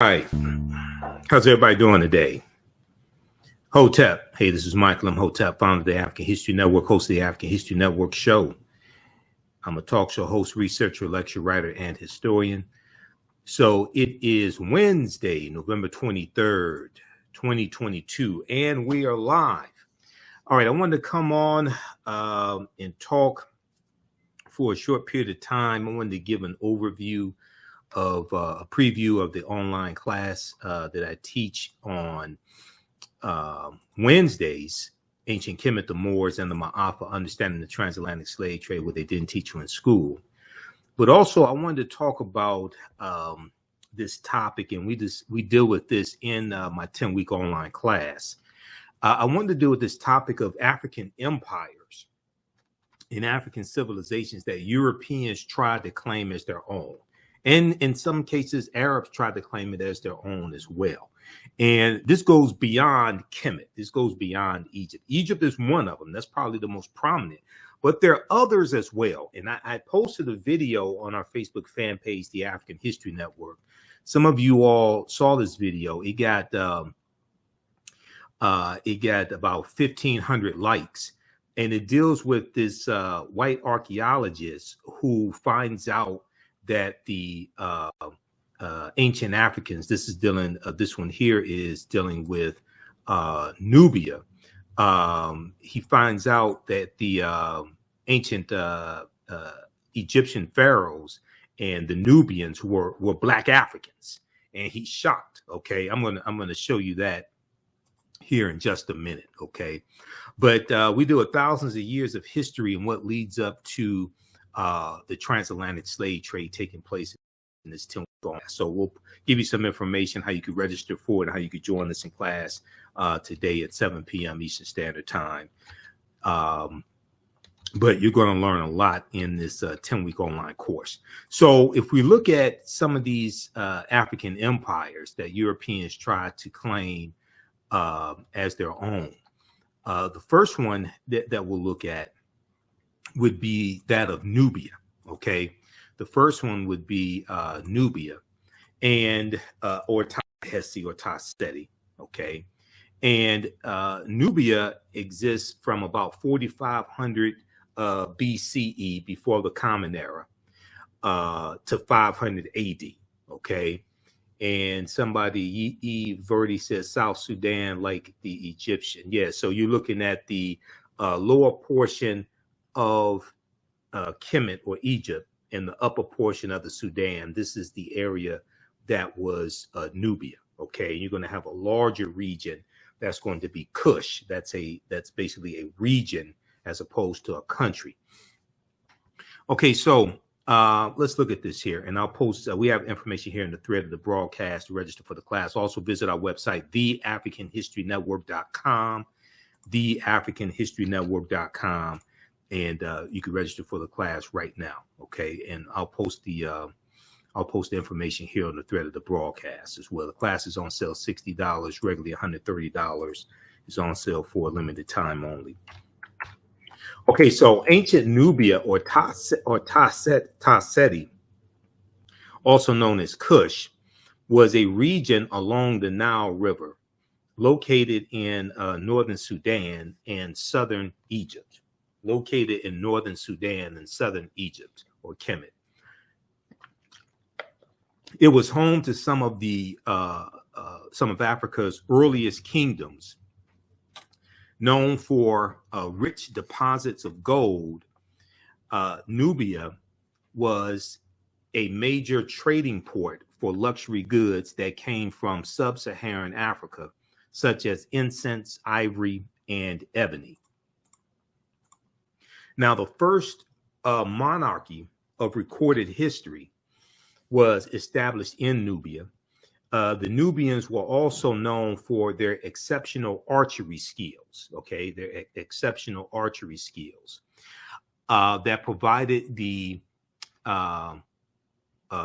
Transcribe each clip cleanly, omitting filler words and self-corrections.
Hi, how's everybody doing today? Hotep. Hey, this is Michael Imhotep, founder of the African History Network, host of the African History Network show. I'm a talk show host, researcher, lecturer, writer, and historian. So it is Wednesday, November 23rd, 2022, and we are live. All right, I wanted to come on and talk for a short period of time. I wanted to give an overview of a preview of the online class that I teach on Wednesdays, Ancient Kemet, the Moors, and the Ma'afa, Understanding the Transatlantic Slave Trade, what they didn't teach you in school. But also, I wanted to talk about this topic, and we deal with this in my 10-week online class. I wanted to deal with this topic of African empires and African civilizations that Europeans tried to claim as their own. And in some cases, Arabs tried to claim it as their own as well. And this goes beyond Kemet. This goes beyond Egypt. Egypt is one of them. That's probably the most prominent. But there are others as well. And I posted a video on our Facebook fan page, the African History Network. Some of you all saw this video. It got about 1,500 likes. And it deals with this white archaeologist who finds out that the ancient Africans, this one here is dealing with Nubia. He finds out that the ancient Egyptian pharaohs and the Nubians were Black Africans, and he's shocked. Okay, I'm gonna show you that here in just a minute. Okay, but we do thousands of years of history and what leads up to the transatlantic slave trade taking place in this 10-week class. So we'll give you some information, how you could register for it, and how you could join us in class today at 7 p.m. Eastern Standard Time. But you're going to learn a lot in this 10-week online course. So if we look at some of these African empires that Europeans tried to claim as their own, the first one that we'll look at would be that of Nubia. Okay, the first one would be Nubia, and or Ta-Hesi or Ta-Seti. Okay, and Nubia exists from about 4,500 BCE, before the Common Era, to 500 AD. Okay, and somebody E. Verdi says South Sudan like the Egyptian. Yeah, so you're looking at the lower portion of Kemet or Egypt and the upper portion of the Sudan. This is the area that was Nubia. Okay, you're going to have a larger region that's going to be Kush. That's basically a region as opposed to a country. Okay, so let's look at this here, and I'll post. We have information here in the thread of the broadcast to register for the class. Also visit our website, theafricanhistorynetwork.com, theafricanhistorynetwork.com. And you can register for the class right now. Okay, and I'll post the information here on the thread of the broadcast as well. The class is on sale $60, regularly $130. It's on sale for a limited time only. Okay, so ancient Nubia or Ta-Seti, also known as Kush, was a region along the Nile River, located in northern Sudan and southern Egypt. Located in northern Sudan and southern Egypt, or Kemet. It was home to some of Africa's earliest kingdoms, known for rich deposits of gold. Nubia was a major trading port for luxury goods that came from sub-Saharan Africa, such as incense, ivory, and ebony. Now, the first monarchy of recorded history was established in Nubia. The Nubians were also known for their exceptional archery skills. Okay, their exceptional archery skills that provided the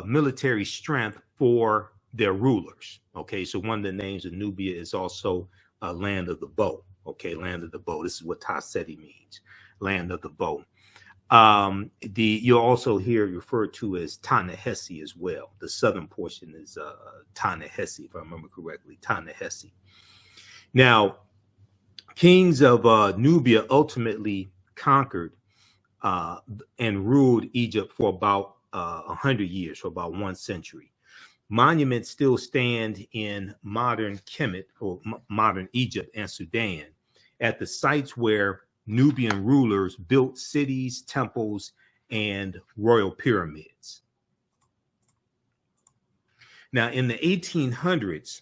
military strength for their rulers. Okay, so one of the names of Nubia is also land of the bow. Okay, land of the bow. This is what Ta-Seti means, land of the bow. You'll also hear referred to as Ta-Nehisi as well. The southern portion is Ta-Nehisi, if I remember correctly, Ta-Nehisi. Now, kings of Nubia ultimately conquered and ruled Egypt for about 100 years, for about 1 century. Monuments still stand in modern Kemet, or modern Egypt and Sudan, at the sites where Nubian rulers built cities, temples, and royal pyramids. Now, in the 1800s,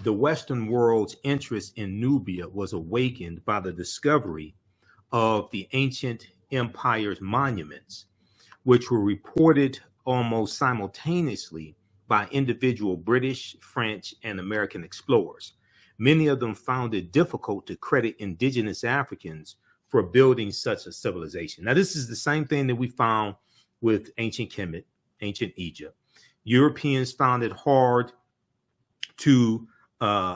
the Western world's interest in Nubia was awakened by the discovery of the ancient empire's monuments, which were reported almost simultaneously by individual British, French, and American explorers. Many of them found it difficult to credit indigenous Africans for building such a civilization. Now, this is the same thing that we found with ancient Kemet, ancient Egypt. Europeans found it hard to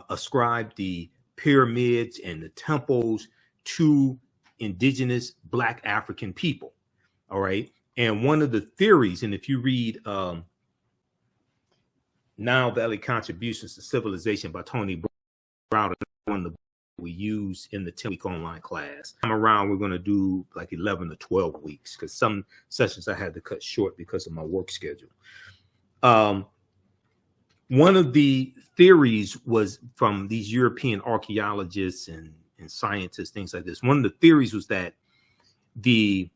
ascribe the pyramids and the temples to indigenous Black African people. All right. And one of the theories, and if you read Nile Valley Contributions to Civilization by Tony Browder, one of the we use in the 10-week online class. I'm around, we're going to do like 11 to 12 weeks because some sessions I had to cut short because of my work schedule. One of the theories was from these European archaeologists and scientists, things like this. One of the theories was that the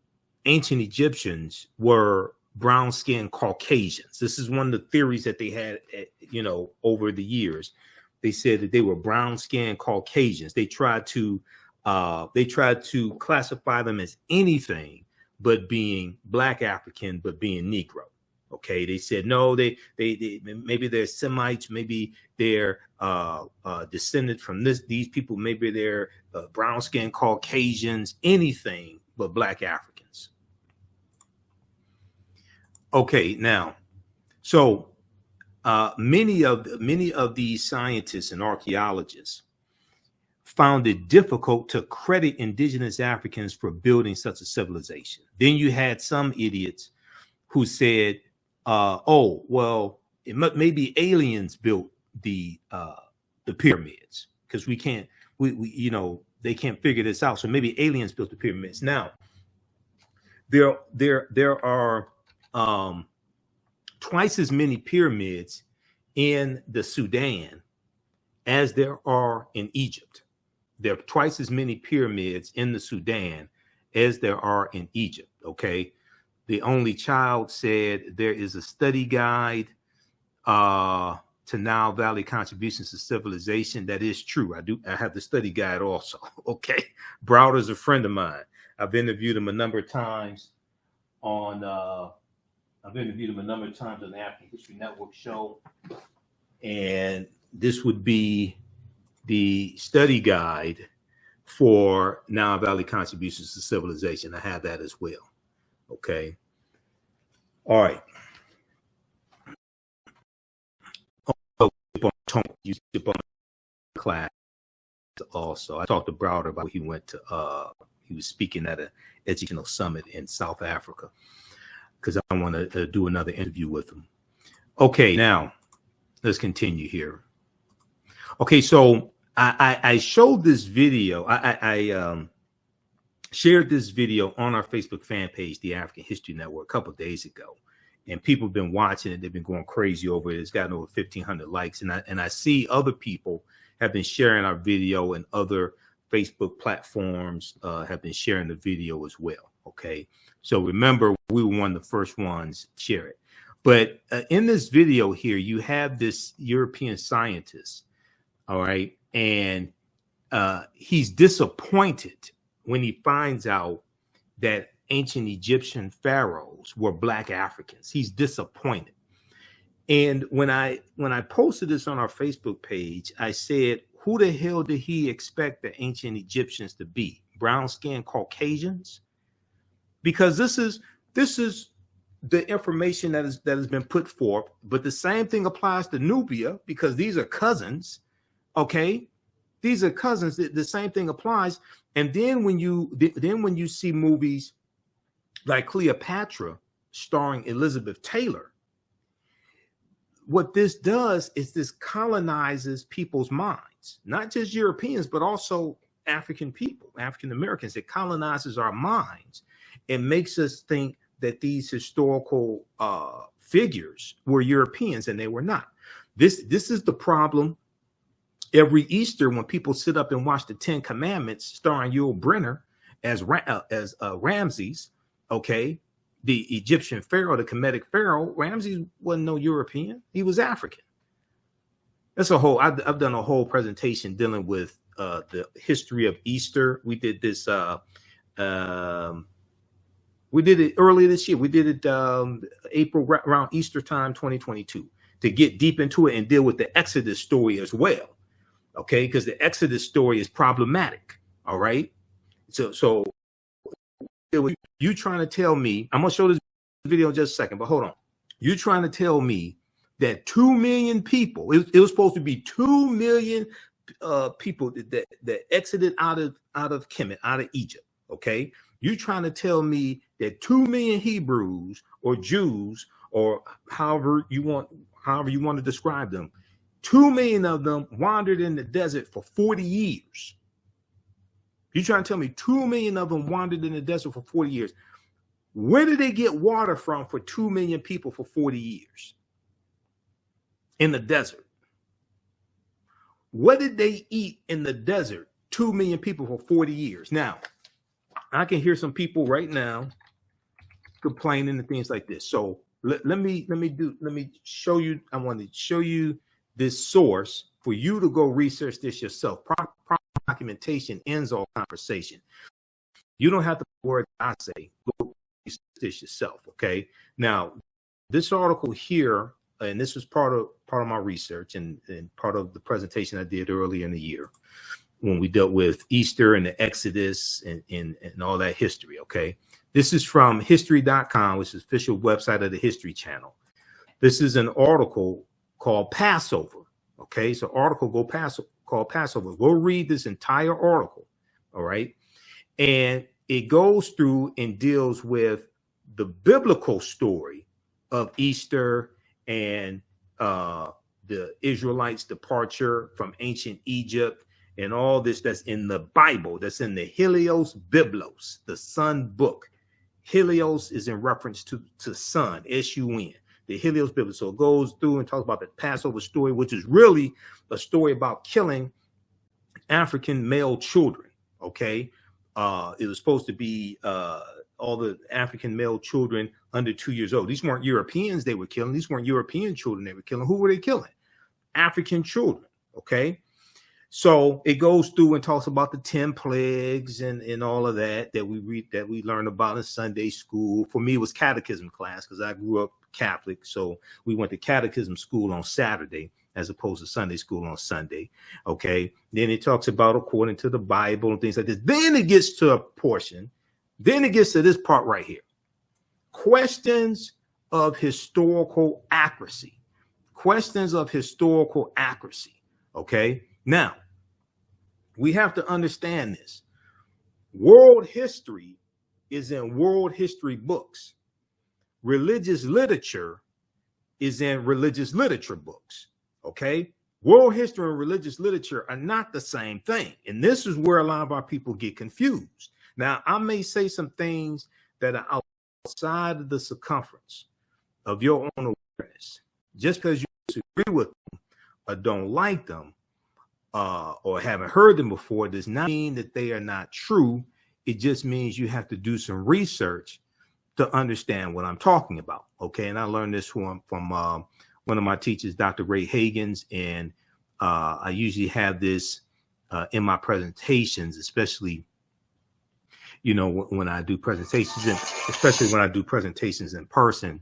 ancient Egyptians were brown-skinned Caucasians. This is one of the theories that they had, over the years. They said that they were brown-skinned Caucasians. They tried to classify them as anything but being Black African, but being Negro. Okay, they said no. They maybe they're Semites, maybe they're descended from these people, maybe they're brown-skinned Caucasians, anything but Black Africans. Okay, now, so many of these scientists and archaeologists found it difficult to credit indigenous Africans for building such a civilization. Then you had some idiots who said, "Oh, well, maybe aliens built the pyramids because we they can't figure this out. So maybe aliens built the pyramids." Now, there are twice as many pyramids in the Sudan as there are in Egypt. There are twice as many pyramids in the Sudan as there are in Egypt. Okay. The Only Child said there is a study guide to Nile Valley Contributions to Civilization. That is true. I have the study guide also. Okay. Browder's a friend of mine. I've interviewed him a number of times on the African History Network show. And this would be the study guide for Nile Valley Contributions to Civilization. I have that as well. Okay. All right. You skip on class also. I talked to Browder about he went to he was speaking at an educational summit in South Africa because I want to do another interview with him. Okay, now let's continue here. Okay, so I showed this video. I shared this video on our Facebook fan page, the African History Network, a couple of days ago, and people have been watching it. They've been going crazy over it. It's gotten over 1,500 likes, and I see other people have been sharing our video, and other Facebook platforms have been sharing the video as well. Okay, so remember, we were one of the first ones to share it. But in this video here, you have this European scientist, all right, and he's disappointed when he finds out that ancient Egyptian pharaohs were Black Africans. He's disappointed. And when I posted this on our Facebook page, I said, who the hell did he expect the ancient Egyptians to be? Brown-skinned Caucasians? Because this is the information that has been put forth, but the same thing applies to Nubia because these are cousins, okay? These are cousins. The same thing applies. And then when you see movies like Cleopatra starring Elizabeth Taylor, what this does is this colonizes people's minds, not just Europeans, but also African people, African Americans. It colonizes our minds and makes us think that these historical figures were Europeans, and they were not. This is the problem every Easter when people sit up and watch the Ten Commandments starring Yul Brynner as Ramses, okay? The Egyptian pharaoh, the Kemetic pharaoh. Ramses wasn't no European. He was African. That's a whole, I've done a whole presentation dealing with the history of Easter. We did this, we did it earlier this year. We did it April, around Easter time, 2022, to get deep into it and deal with the Exodus story as well. Okay, because the Exodus story is problematic. All right. So you trying to tell me, I'm gonna show this video in just a second, but hold on. You trying to tell me that 2 million people, it was supposed to be 2 million people that exited out of Kemet, out of Egypt. Okay. You trying to tell me that 2 million Hebrews or Jews, or however you want to describe them, 2 million of them wandered in the desert for 40 years. You trying to tell me 2 million of them wandered in the desert for 40 years? Where did they get water from for 2 million people for 40 years in the desert? What did they eat in the desert? 2 million people for 40 years. Now, I can hear some people right now complaining and things like this. So let me show you. I want to show you this source for you to go research this yourself. Proper documentation ends all conversation. You don't have to word I say. Go research this yourself. Okay. Now, this article here, and this was part of my research and part of the presentation I did earlier in the year when we dealt with Easter and the Exodus and all that history. Okay. This is from history.com, which is the official website of the History Channel. This is an article called Passover. Okay. So article called Passover. Go read this entire article. All right. And it goes through and deals with the biblical story of Easter and the Israelites' departure from ancient Egypt and all this that's in the Bible, that's in the Helios Biblos, the Sun book. Helios is in reference to sun, S-U-N, the Helios Biblos. So it goes through and talks about the Passover story, which is really a story about killing African male children. Okay. It was supposed to be all the African male children under 2 years old. These weren't Europeans they were killing. These weren't European children they were killing. Who were they killing? African children. Okay. So it goes through and talks about the 10 plagues and all of that we read, that we learned about in Sunday school. For me, it was catechism class because I grew up Catholic. So we went to catechism school on Saturday as opposed to Sunday school on Sunday. Okay. Then it talks about according to the Bible and things like this. Then it gets to a portion. Then it gets to this part right here. Questions of historical accuracy. Questions of historical accuracy. Okay. Now, we have to understand this. World history is in world history books. Religious literature is in religious literature books. Okay. World history and religious literature are not the same thing. And this is where a lot of our people get confused. Now, I may say some things that are outside of the circumference of your own awareness. Just because you disagree with them or don't like them or haven't heard them before does not mean that they are not true. It just means you have to do some research to understand what I'm talking about. Okay. And I learned this from one of my teachers, Dr. Ray Hagins. And I usually have this in my presentations, especially when I do presentations, and especially when I do presentations in person,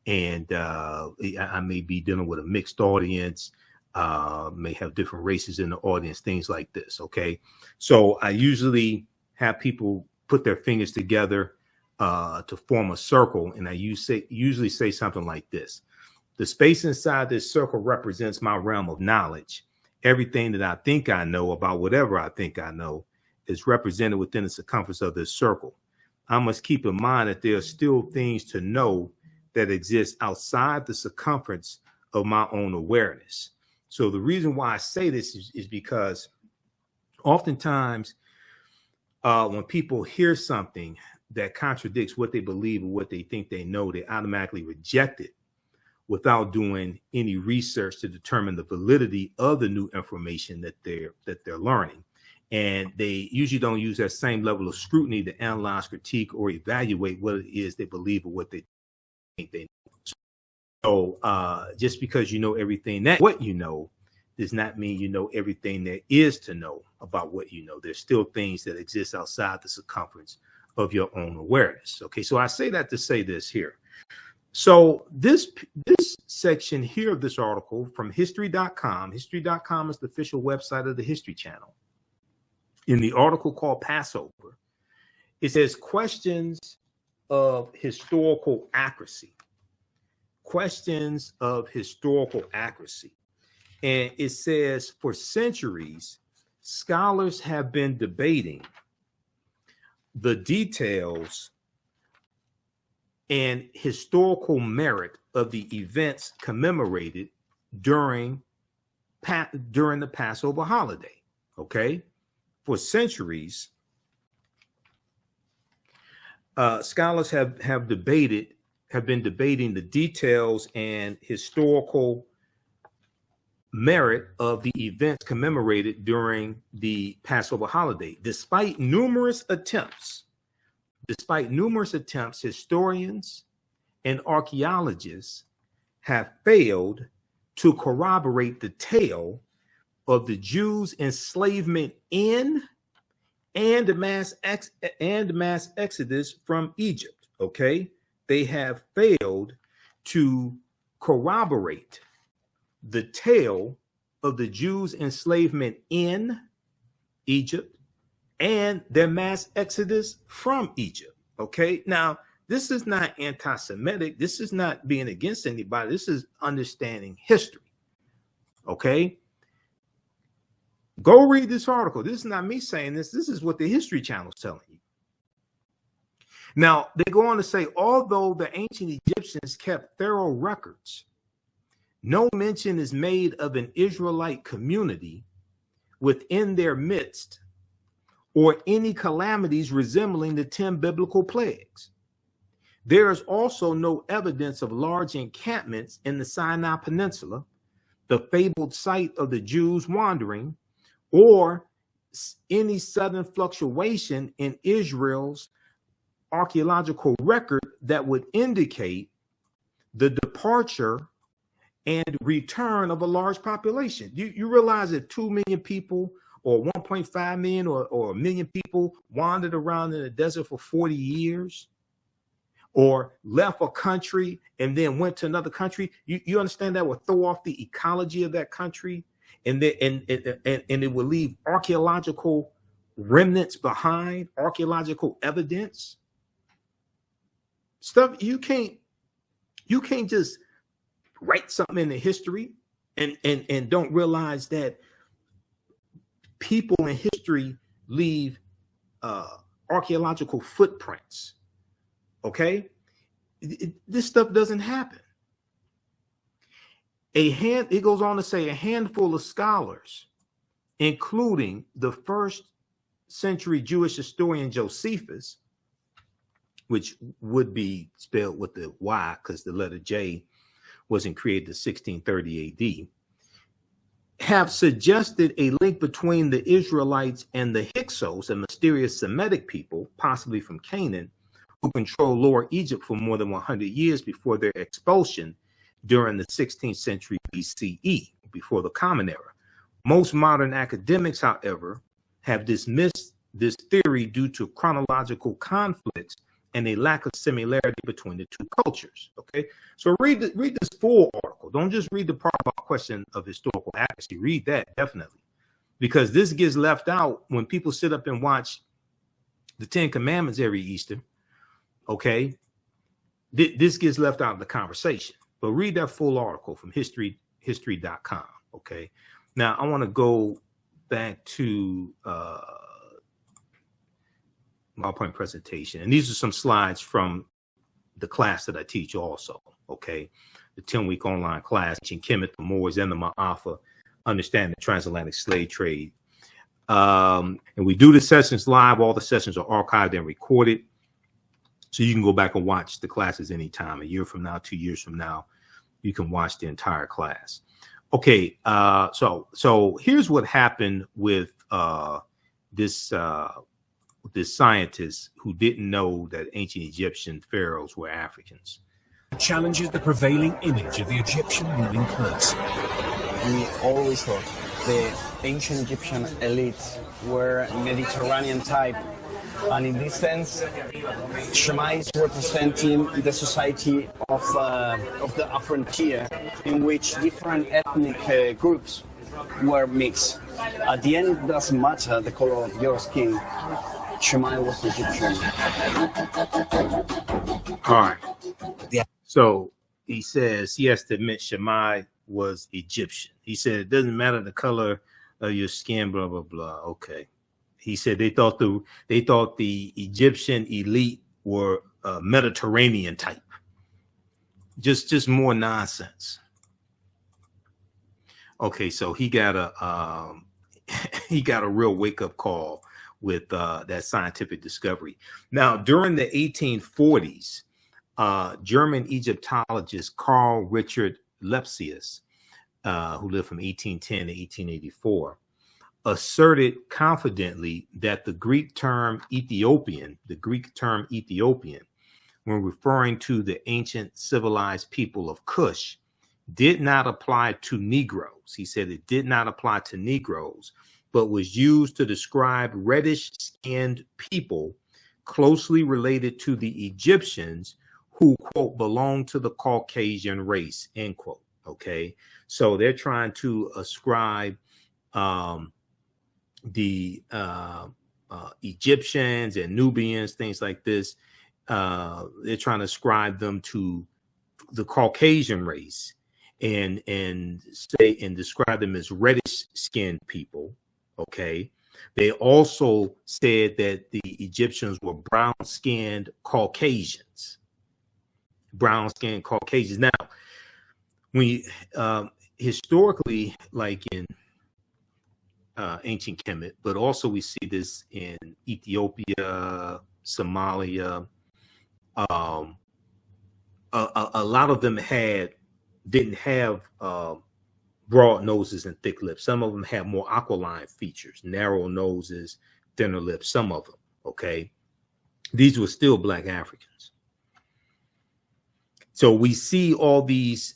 and I may be dealing with a mixed audience, may have different races in the audience, things like this. Okay. So I usually have people put their fingers together to form a circle. And I usually say something like this. The space inside this circle represents my realm of knowledge. everything that I think I know about whatever I think I know is represented within the circumference of this circle. I must keep in mind that there are still things to know that exist outside the circumference of my own awareness. So the reason why I say this is because oftentimes when people hear something that contradicts what they believe or what they think they know, they automatically reject it without doing any research to determine the validity of the new information that they're learning. And they usually don't use that same level of scrutiny to analyze, critique, or evaluate what it is they believe or what they think they know. So just because you know everything that what you know does not mean you know everything there is to know about what you know. There's still things that exist outside the circumference of your own awareness. Okay, so I say that to say this here. So this section here of this article from history.com, history.com is the official website of the History Channel. In the article called Passover, it says questions of historical accuracy. Questions of historical accuracy. And it says for centuries, scholars have been debating the details and historical merit of the events commemorated during the Passover holiday. Okay, for centuries, scholars have been debating the details and historical merit of the events commemorated during the Passover holiday. Despite numerous attempts, historians and archaeologists have failed to corroborate the tale of the Jews' enslavement in and mass exodus from Egypt. Okay, they have failed to corroborate the tale of the Jews' enslavement in Egypt and their mass exodus from Egypt. Okay, now this is not anti-Semitic. This is not being against anybody. This is understanding history. Okay, go read this article. This is not me saying this. This is what the History Channel is telling you. Now, they go on to say, although the ancient Egyptians kept thorough records, no mention is made of an Israelite community within their midst or any calamities resembling the 10 biblical plagues. There is also no evidence of large encampments in the Sinai Peninsula, the fabled site of the Jews wandering, or any sudden fluctuation in Israel's archaeological record that would indicate the departure and return of a large population. You realize that 2 million people or 1.5 million or 1 million people wandered around in the desert for 40 years or left a country and then went to another country. You understand that would throw off the ecology of that country, and it will leave archaeological remnants behind, archaeological evidence. Stuff you can't just write something in the history and don't realize that people in history leave archaeological footprints. Okay, this stuff doesn't happen. It goes on to say a handful of scholars, including the first century Jewish historian Josephus, which would be spelled with the Y because the letter J wasn't created in 1630 AD, have suggested a link between the Israelites and the Hyksos, a mysterious Semitic people, possibly from Canaan, who controlled Lower Egypt for more than 100 years before their expulsion during the 16th century BCE, before the Common Era. Most modern academics, however, have dismissed this theory due to chronological conflicts and a lack of similarity between the two cultures. Okay, so read this full article. Don't just read the part about question of historical accuracy. Read that definitely, because this gets left out when people sit up and watch the 10 Commandments every Easter. Okay, this gets left out of the conversation. But read that full article from history.com. Okay, Now I want to go back to PowerPoint presentation, and these are some slides from the class that I teach also. Okay, the 10-week online class teaching Kemet, the Moors, and the Ma'afa, understanding the transatlantic slave trade. And we do the sessions live. All the sessions are archived and recorded, so you can go back and watch the classes anytime. A year from now, 2 years from now, you can watch the entire class. Okay, so here's what happened with this scientist who didn't know that ancient Egyptian pharaohs were Africans. Challenges the prevailing image of the Egyptian ruling class. We always thought the ancient Egyptian elites were Mediterranean type, and in this sense, Shema is representing the society of the frontier, in which different ethnic groups were mixed. At the end, it doesn't matter the color of your skin. Shema was Egyptian. All right. Yeah. So he says he has to admit Shema was Egyptian. He said it doesn't matter the color of your skin, blah blah blah. Okay. He said they thought the Egyptian elite were Mediterranean type. Just more nonsense. Okay, so he got a real wake up call with that scientific discovery. Now, during the 1840s, German Egyptologist Carl Richard Lepsius, who lived from 1810 to 1884, asserted confidently that the Greek term Ethiopian, when referring to the ancient civilized people of Kush, did not apply to Negroes. He said it did not apply to Negroes, but was used to describe reddish-skinned people closely related to the Egyptians who, quote, belong to the Caucasian race, end quote. Okay, so they're trying to ascribe the Egyptians and Nubians, things like this. They're trying to ascribe them to the Caucasian race and describe them as reddish-skinned people. Okay, they also said that the Egyptians were brown-skinned Caucasians. Now, we historically, like in ancient Kemet, but also we see this in Ethiopia, Somalia. A lot of them didn't have broad noses and thick lips. Some of them had more aquiline features, narrow noses, thinner lips. Some of them, okay. These were still Black Africans. So we see all these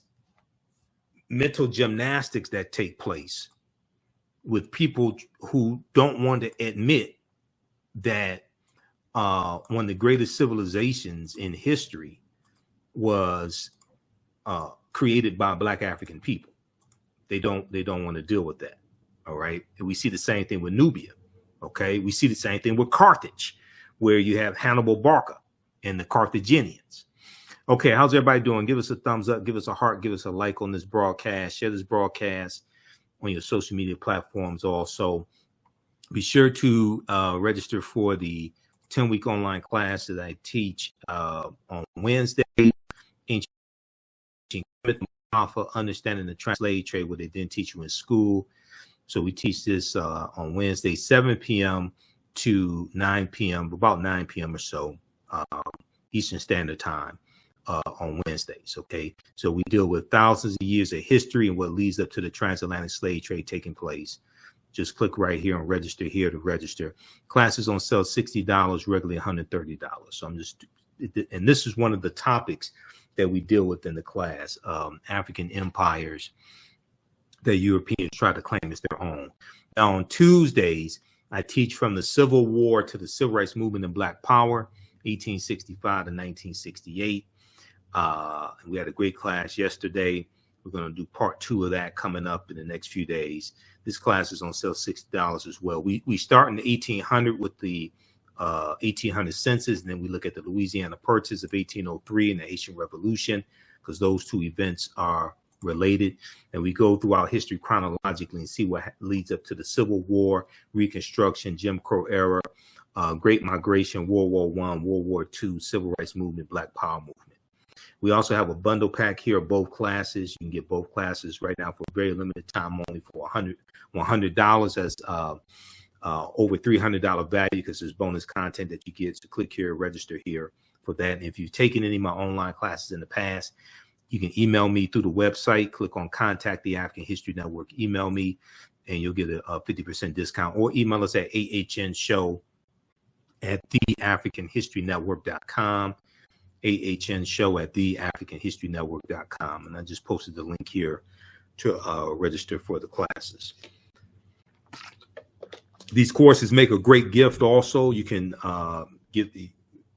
mental gymnastics that take place with people who don't want to admit that one of the greatest civilizations in history was created by Black African people. They don't want to deal with that. All right. And we see the same thing with Nubia. Okay. We see the same thing with Carthage, where you have Hannibal Barca and the Carthaginians. Okay, how's everybody doing? Give us a thumbs up, give us a heart, give us a like on this broadcast. Share this broadcast on your social media platforms also. Be sure to register for the 10-week online class that I teach on Wednesday. Ancient Alpha, Understanding the Slave Trade, what they didn't teach you in school. So we teach this on Wednesday, 7 p.m. to 9 p.m., about 9 p.m. or so, Eastern Standard Time. On Wednesdays, okay? So we deal with thousands of years of history and what leads up to the transatlantic slave trade taking place. Just click right here and register here to register. Classes on sale $60, regularly $130. So and this is one of the topics that we deal with in the class, African empires that Europeans try to claim as their own. Now on Tuesdays, I teach from the Civil War to the Civil Rights Movement and Black Power, 1865 to 1968. We had a great class yesterday. We're going to do part 2 of that coming up in the next few days. This class is on sale $60 as well. We start in the 1800 with the 1800 census, and then we look at the Louisiana Purchase of 1803 and the Haitian Revolution, because those two events are related. And we go through our history chronologically and see what leads up to the Civil War, Reconstruction, Jim Crow era, Great Migration, World War I, World War II, Civil Rights Movement, Black Power Movement. We also have a bundle pack here of both classes. You can get both classes right now for a very limited time, only for $100 as over $300 value, because there's bonus content that you get. So click here, register here for that. And if you've taken any of my online classes in the past, you can email me through the website, click on Contact the African History Network, email me, and you'll get a 50% discount, or email us at ahnshow@theafricanhistorynetwork.com, ahnshow@theafricanhistorynetwork.com. And I just posted the link here to register for the classes. These courses make a great gift also. You can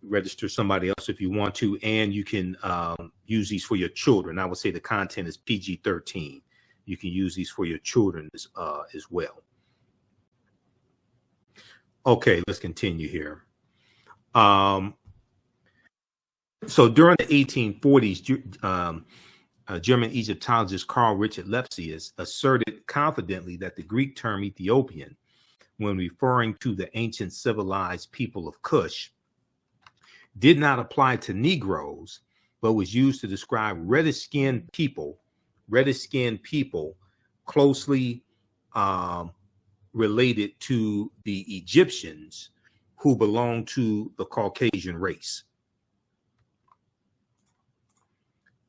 register somebody else if you want to, and you can use these for your children. I would say the content is PG-13. You can use these for your children as well. Okay, let's continue here. So during the 1840s, German Egyptologist Carl Richard Lepsius asserted confidently that the Greek term Ethiopian, when referring to the ancient civilized people of Kush, did not apply to Negroes, but was used to describe reddish-skinned people closely related to the Egyptians who belonged to the Caucasian race.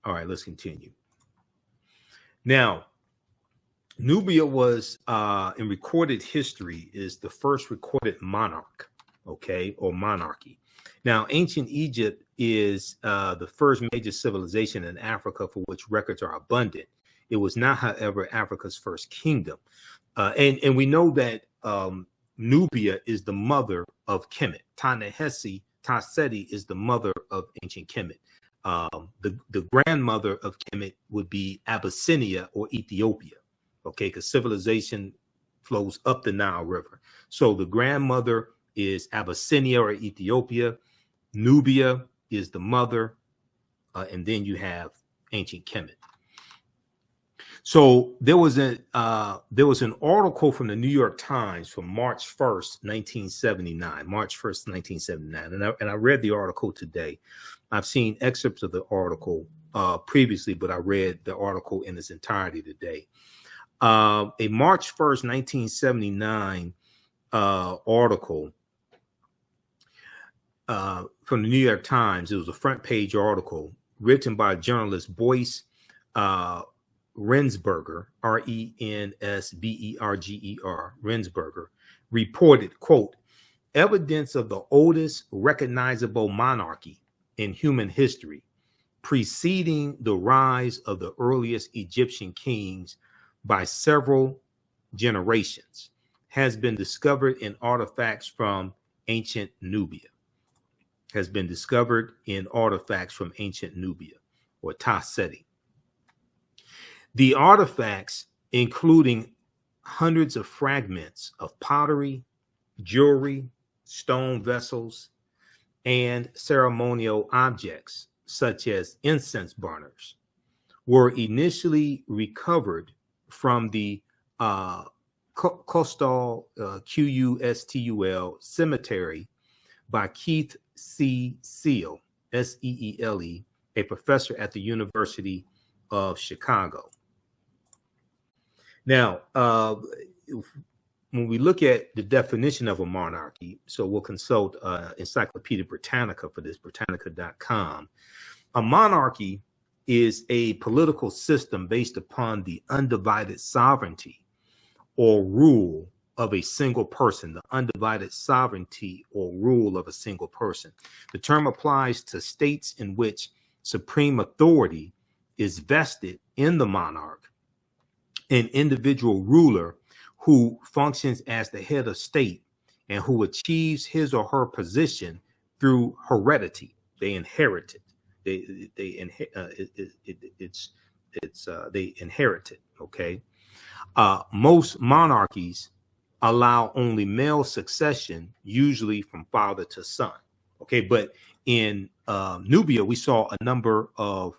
All right, let's continue. Now, Nubia was, in recorded history, is the first recorded monarch, okay, or monarchy. Now, ancient Egypt is the first major civilization in Africa for which records are abundant. It was not, however, Africa's first kingdom. And we know that Nubia is the mother of Kemet. Ta-Seti is the mother of ancient Kemet. The grandmother of Kemet would be Abyssinia or Ethiopia, okay, because civilization flows up the Nile River. So the grandmother is Abyssinia or Ethiopia. Nubia is the mother, and then you have ancient Kemet. So there was an article from the New York Times from March 1st, 1979. March 1st, 1979, and I read the article today. I've seen excerpts of the article previously, but I read the article in its entirety today. A March 1st, 1979 article from the New York Times. It was a front page article written by journalist Boyce Rensberger, Rensberger, Rensberger, reported, quote, evidence of the oldest recognizable monarchy in human history, preceding the rise of the earliest Egyptian kings by several generations, has been discovered in artifacts from ancient Nubia. Has been discovered in artifacts from ancient Nubia, or Ta-Seti. The artifacts, including hundreds of fragments of pottery, jewelry, stone vessels, and ceremonial objects, such as incense burners, were initially recovered from the Custul, Qustul cemetery by Keith C. Seale, Seele, a professor at the University of Chicago. Now, when we look at the definition of a monarchy, so we'll consult Encyclopedia Britannica for this, Britannica.com. A monarchy is a political system based upon the undivided sovereignty or rule of a single person, the undivided sovereignty or rule of a single person. The term applies to states in which supreme authority is vested in the monarch, an individual ruler who functions as the head of state and who achieves his or her position through heredity. They inherit it. They inherit it. Okay. Most monarchies allow only male succession, usually from father to son. Okay, but in Nubia, we saw a number of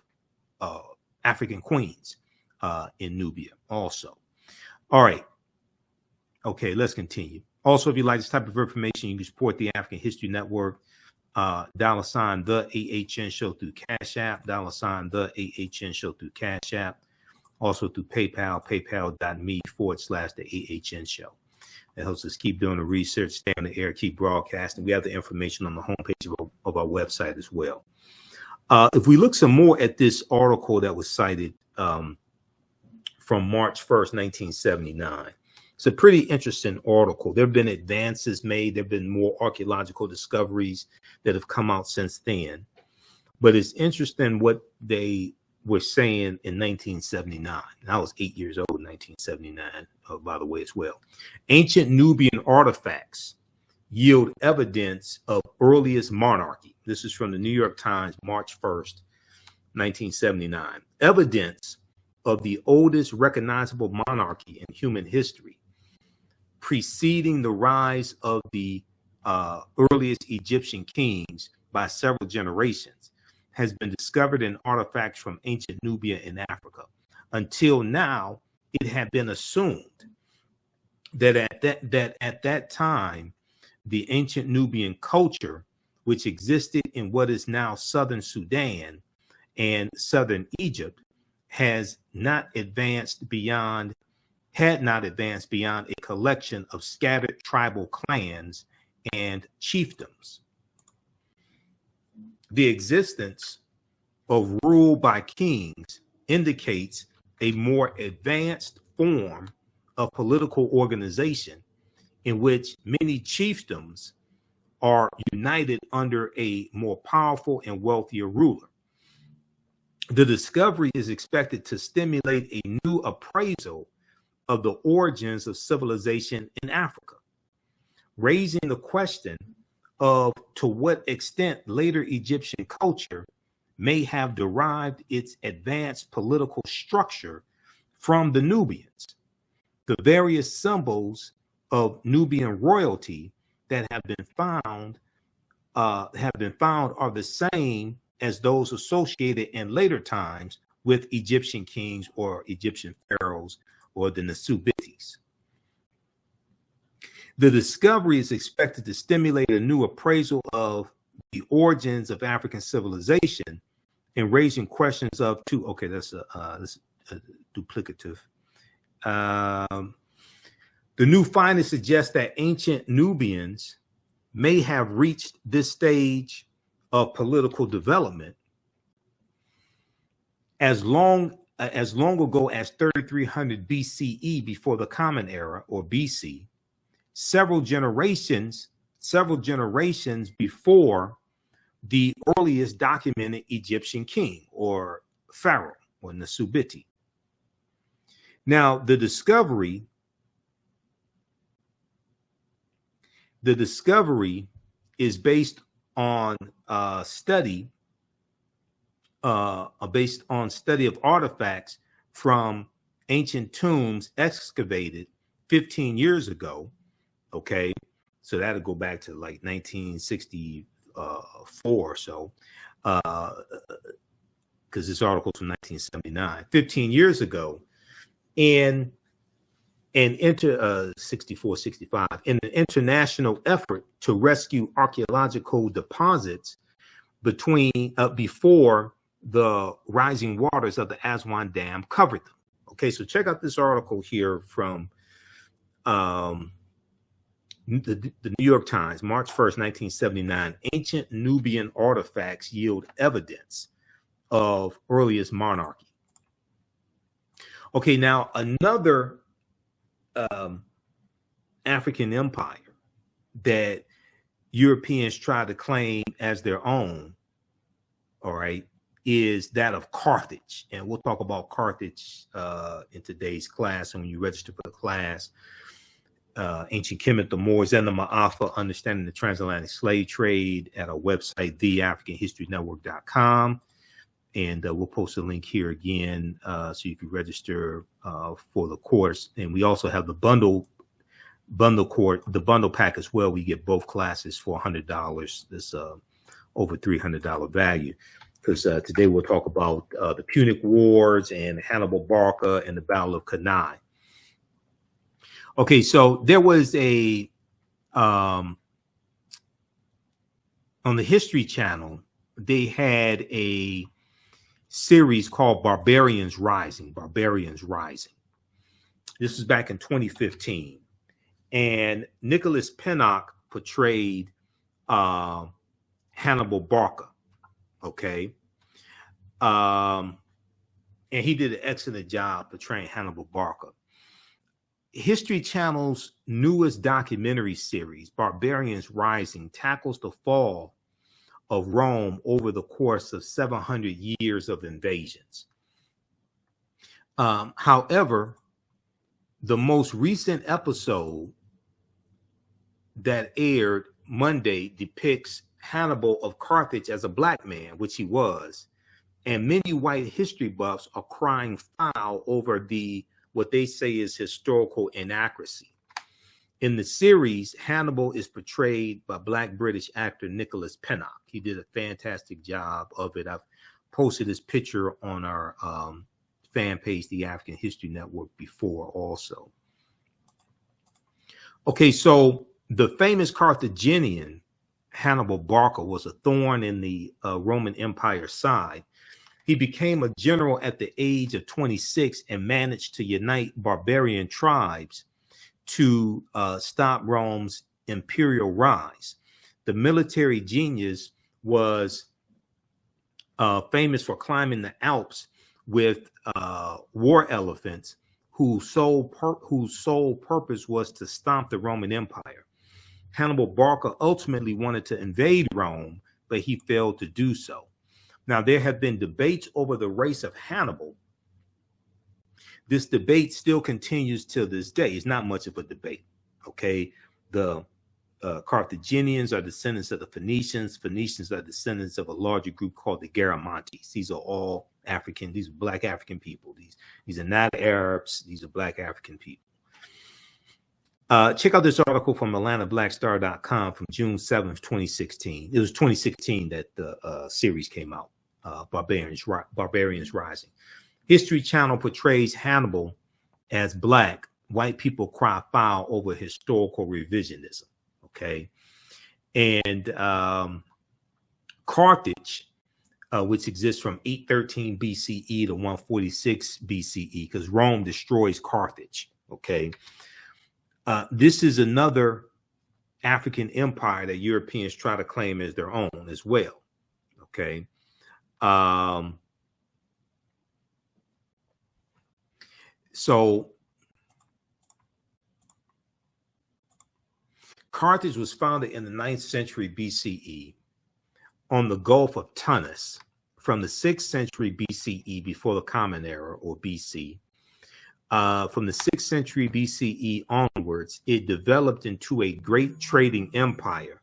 African queens. in Nubia also. All right. Okay, let's continue. Also, if you like this type of information, you can support the African History Network. $ the AHN show through Cash App, $ the AHN show through Cash App. Also through PayPal, paypal.me/the AHN show. That helps us keep doing the research, stay on the air, keep broadcasting. We have the information on the homepage of our website as well. If we look some more at this article that was cited from March 1st, 1979, it's a pretty interesting article. There have been advances made. There have been more archaeological discoveries that have come out since then. But it's interesting what they were saying in 1979. I was 8 years old in 1979, by the way, as well. Ancient Nubian artifacts yield evidence of earliest monarchy. This is from the New York Times, March 1st, 1979. Evidence of the oldest recognizable monarchy in human history, preceding the rise of the earliest Egyptian kings by several generations, has been discovered in artifacts from ancient Nubia in Africa. Until now, it had been assumed that at that time, the ancient Nubian culture, which existed in what is now southern Sudan and southern Egypt, had not advanced beyond a collection of scattered tribal clans and chiefdoms. The existence of rule by kings indicates a more advanced form of political organization in which many chiefdoms are united under a more powerful and wealthier ruler. The discovery is expected to stimulate a new appraisal of the origins of civilization in Africa, raising the question of to what extent later Egyptian culture may have derived its advanced political structure from the Nubians. The various symbols of Nubian royalty that have been found are the same as those associated in later times with Egyptian kings or Egyptian pharaohs or the Nasubitis. The discovery is expected to stimulate a new appraisal of the origins of African civilization and raising questions of two. Okay, that's a duplicative. The new findings suggest that ancient Nubians may have reached this stage of political development as long ago as 3300 BCE, before the Common Era, or BC. Several generations before the earliest documented Egyptian king or pharaoh or Nasubiti. Now, the discovery is based on study of artifacts from ancient tombs excavated 15 years ago. Okay, so that'll go back to like 1964 or so, because this article's from 1979, 15 years ago, and 64, 65, in an international effort to rescue archaeological deposits before the rising waters of the Aswan Dam covered them. Okay, so check out this article here from the New York Times, March 1st, 1979. Ancient Nubian artifacts yield evidence of earliest monarchy. Okay, now another African empire that Europeans try to claim as their own, all right, is that of Carthage. And we'll talk about Carthage in today's class. And when you register for the class, Ancient Kemet, the Moors, and the Ma'afa, Understanding the Transatlantic Slave Trade, at our website, theafricanhistorynetwork.com. And we'll post a link here again so you can register for the course. And we also have the bundle pack as well. We get both classes for $100. That's over $300 value. because today we'll talk about the Punic Wars and Hannibal Barca and the Battle of Cannae. Okay, so there was a on the History Channel, they had a series called Barbarians Rising. Barbarians Rising. This was back in 2015, and Nicholas Pinnock portrayed Hannibal Barca. Okay, and he did an excellent job portraying Hannibal Barca. History Channel's newest documentary series, Barbarians Rising, tackles the fall of Rome over the course of 700 years of invasions. However, the most recent episode that aired Monday depicts Hannibal of Carthage as a black man, which he was, and many white history buffs are crying foul over what they say is historical inaccuracy. In the series, Hannibal is portrayed by Black British actor Nicholas Pinnock. He did a fantastic job of it. I've posted his picture on our fan page, the African History Network, before also. Okay, so the famous Carthaginian Hannibal Barca was a thorn in the Roman Empire side. He became a general at the age of 26 and managed to unite barbarian tribes to stop Rome's imperial rise. The military genius was famous for climbing the Alps with war elephants whose sole purpose was to stomp the Roman Empire. Hannibal Barca ultimately wanted to invade Rome, but he failed to do so. Now, there have been debates over the race of Hannibal. This debate still continues to this day. It's not much of a debate, okay? The Carthaginians are descendants of the Phoenicians. Phoenicians are descendants of a larger group called the Garamantes. These are all African. These are black African people. These are not Arabs. These are black African people. Check out this article from AtlantaBlackStar.com from June 7th, 2016. It was 2016 that the series came out, Barbarians Rising. History Channel portrays Hannibal as black. White people cry foul over historical revisionism, okay? And Carthage, which exists from 813 BCE to 146 BCE, because Rome destroys Carthage, okay? This is another African empire that Europeans try to claim as their own as well. Okay. So Carthage was founded in the 9th century BCE on the Gulf of Tunis. From the 6th century BCE, before the Common Era, or BC, from the 6th century BCE onwards, it developed into a great trading empire.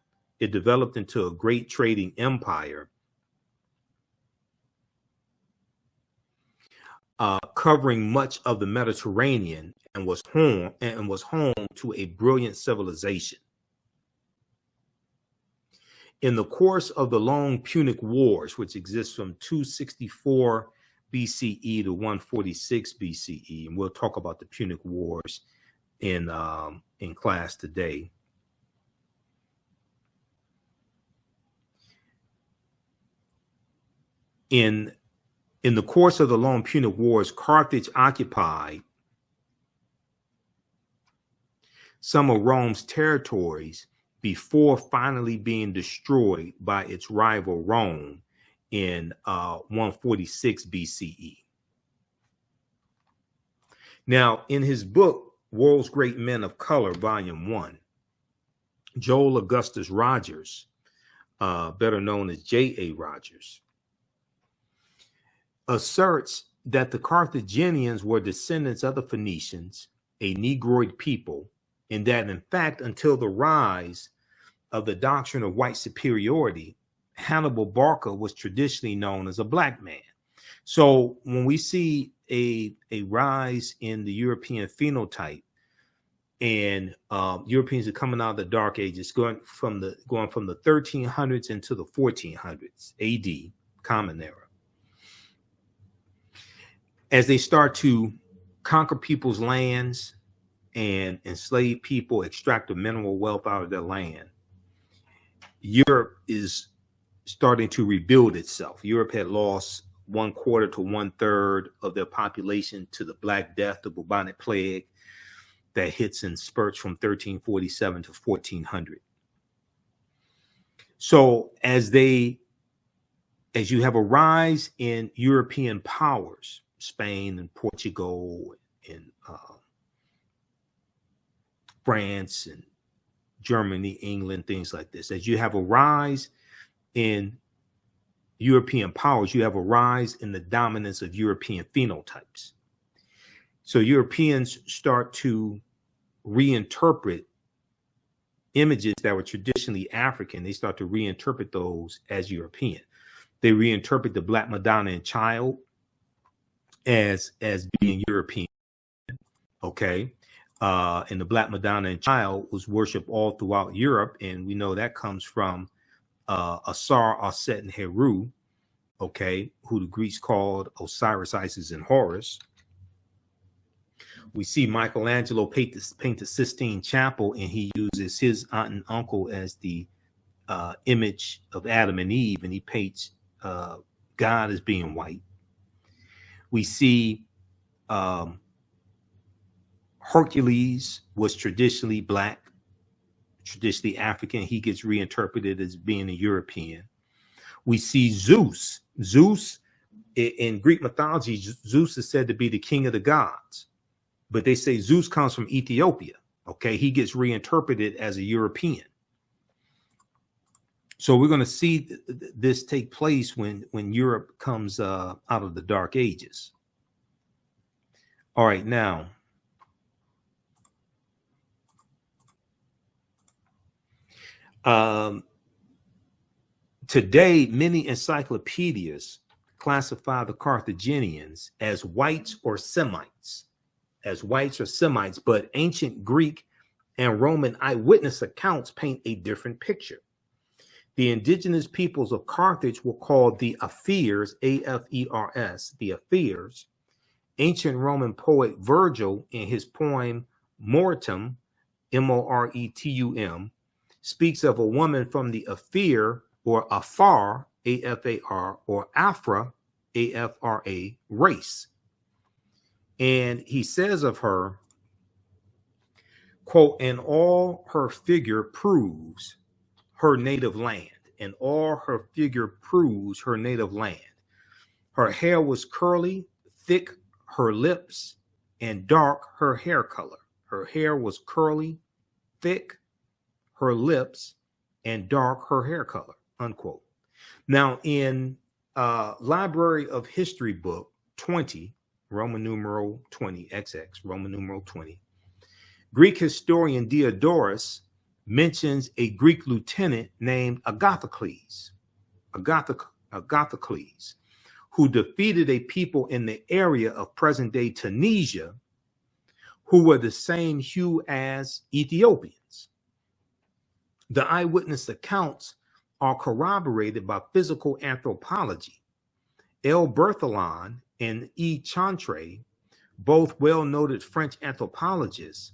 Covering much of the Mediterranean, and was home to a brilliant civilization. In the course of the long Punic Wars, which exists from 264 BCE to 146 BCE, and we'll talk about the Punic Wars in class today. In the course of the long Punic Wars, Carthage occupied some of Rome's territories before finally being destroyed by its rival Rome in 146 BCE. Now, in his book, World's Great Men of Color, Volume 1, Joel Augustus Rogers, better known as J.A. Rogers, asserts that the Carthaginians were descendants of the Phoenicians, a Negroid people, and that, in fact, until the rise of the doctrine of white superiority, Hannibal Barca was traditionally known as a black man. So when we see a rise in the European phenotype, and Europeans are coming out of the Dark Ages, going from the 1300s into the 1400s AD, Common Era. As they start to conquer people's lands and enslave people, extract the mineral wealth out of their land, Europe is starting to rebuild itself. Europe had lost 1/4 to 1/3 of their population to the Black Death, the bubonic plague that hits in spurts from 1347 to 1400. So as you have a rise in European powers, Spain and Portugal and France and Germany, England, things like this. As you have a rise in European powers, you have a rise in the dominance of European phenotypes. So Europeans start to reinterpret images that were traditionally African. They start to reinterpret those as European. They reinterpret the Black Madonna and Child as being European. Okay. And the Black Madonna and Child was worshipped all throughout Europe. And we know that comes from Asar, Aset, and Heru, okay, who the Greeks called Osiris, Isis, and Horus. We see Michelangelo paint the Sistine Chapel, and he uses his aunt and uncle as the image of Adam and Eve, and he paints God as being white. We see Hercules was traditionally Black, traditionally African. He gets reinterpreted as being a European. We see Zeus. Zeus, in Greek mythology, Zeus is said to be the king of the gods, but they say Zeus comes from Ethiopia. Okay, he gets reinterpreted as a European. So we're going to see this take place when Europe comes out of the Dark Ages. All right, now, today, many encyclopedias classify the Carthaginians as whites or Semites, but ancient Greek and Roman eyewitness accounts paint a different picture. The indigenous peoples of Carthage were called the Afirs, A-F-E-R-S, the Afirs. Ancient Roman poet Virgil, in his poem Moretum, M-O-R-E-T-U-M, speaks of a woman from the Afir or Afar, A-F-A-R, or Afra, A-F-R-A, race. And he says of her, quote, and all her figure proves her native land. And all her figure proves her native land. Her hair was curly, thick her lips, and dark her hair color. Her hair was curly, thick her lips, and dark her hair color, unquote. Now, in Library of History book 20, Roman numeral 20, XX, Roman numeral 20, Greek historian Diodorus mentions a Greek lieutenant named Agathocles, who defeated a people in the area of present-day Tunisia who were the same hue as Ethiopians. The eyewitness accounts are corroborated by physical anthropology. L. Berthelon and E. Chantre, both well-noted French anthropologists,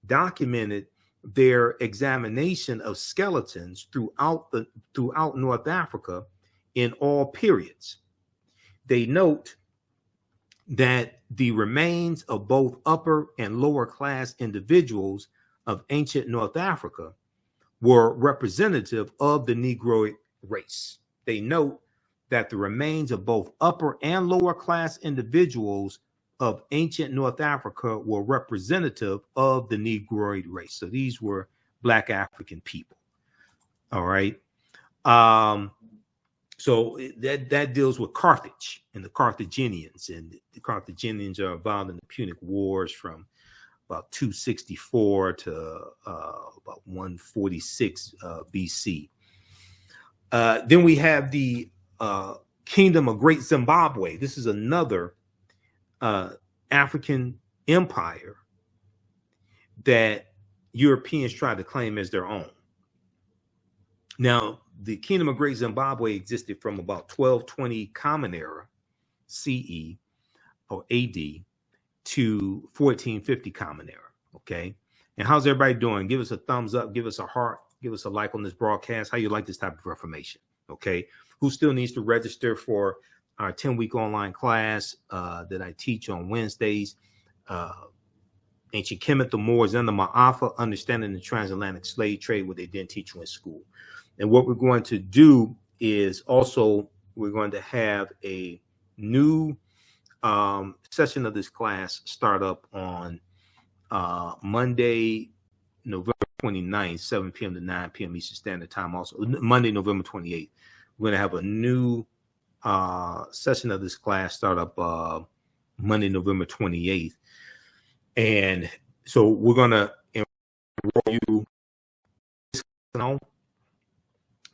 documented their examination of skeletons throughout North Africa in all periods. They note that the remains of both upper and lower class individuals of ancient North Africa were representative of the Negroid race. They note that the remains of both upper and lower class individuals of ancient North Africa were representative of the Negroid race. So these were Black African people. All right. So that deals with Carthage and the Carthaginians. And the Carthaginians are involved in the Punic Wars from about 264 to about 146 BC. Then we have the Kingdom of Great Zimbabwe. This is another African empire that Europeans tried to claim as their own. Now, the Kingdom of Great Zimbabwe existed from about 1220 Common Era CE or AD to 1450 Common Era. Okay. And how's everybody doing? Give us a thumbs up, give us a heart, give us a like on this broadcast. How you like this type of information? Okay. Who still needs to register for our 10-week online class that I teach on Wednesdays? Ancient Kemet, the Moors, and the Ma'afa, understanding the transatlantic slave trade, what they didn't teach you in school. And what we're going to do is also we're going to have a new session of this class start up on Monday, November 29th, 7 p.m. to 9 p.m. Eastern Standard Time. Also, Monday, November 28th, we're going to have a new session of this class start up Monday, November 28th. And so we're going to enroll you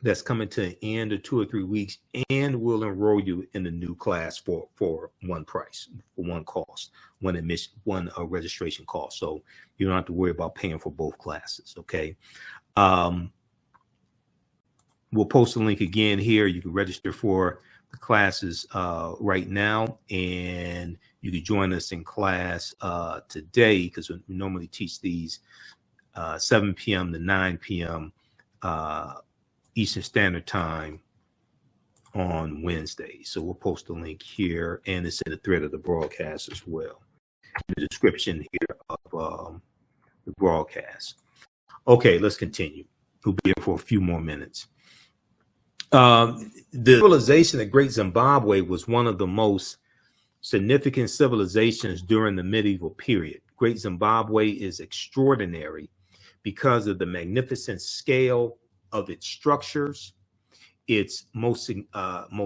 that's coming to an end of 2 or 3 weeks, and we'll enroll you in the new class for one price, for one cost, one admission, one registration cost. So you don't have to worry about paying for both classes. Okay. We'll post a link again here. You can register for the classes right now, and you can join us in class today, because we normally teach these 7 p.m. to 9 p.m. Eastern Standard Time on Wednesday. So we'll post a link here, and it's in the thread of the broadcast as well, in the description here of the broadcast. Okay, let's continue. We'll be here for a few more minutes. The civilization of Great Zimbabwe was one of the most significant civilizations during the medieval period. Great Zimbabwe is extraordinary because of the magnificent scale of its structures. Its most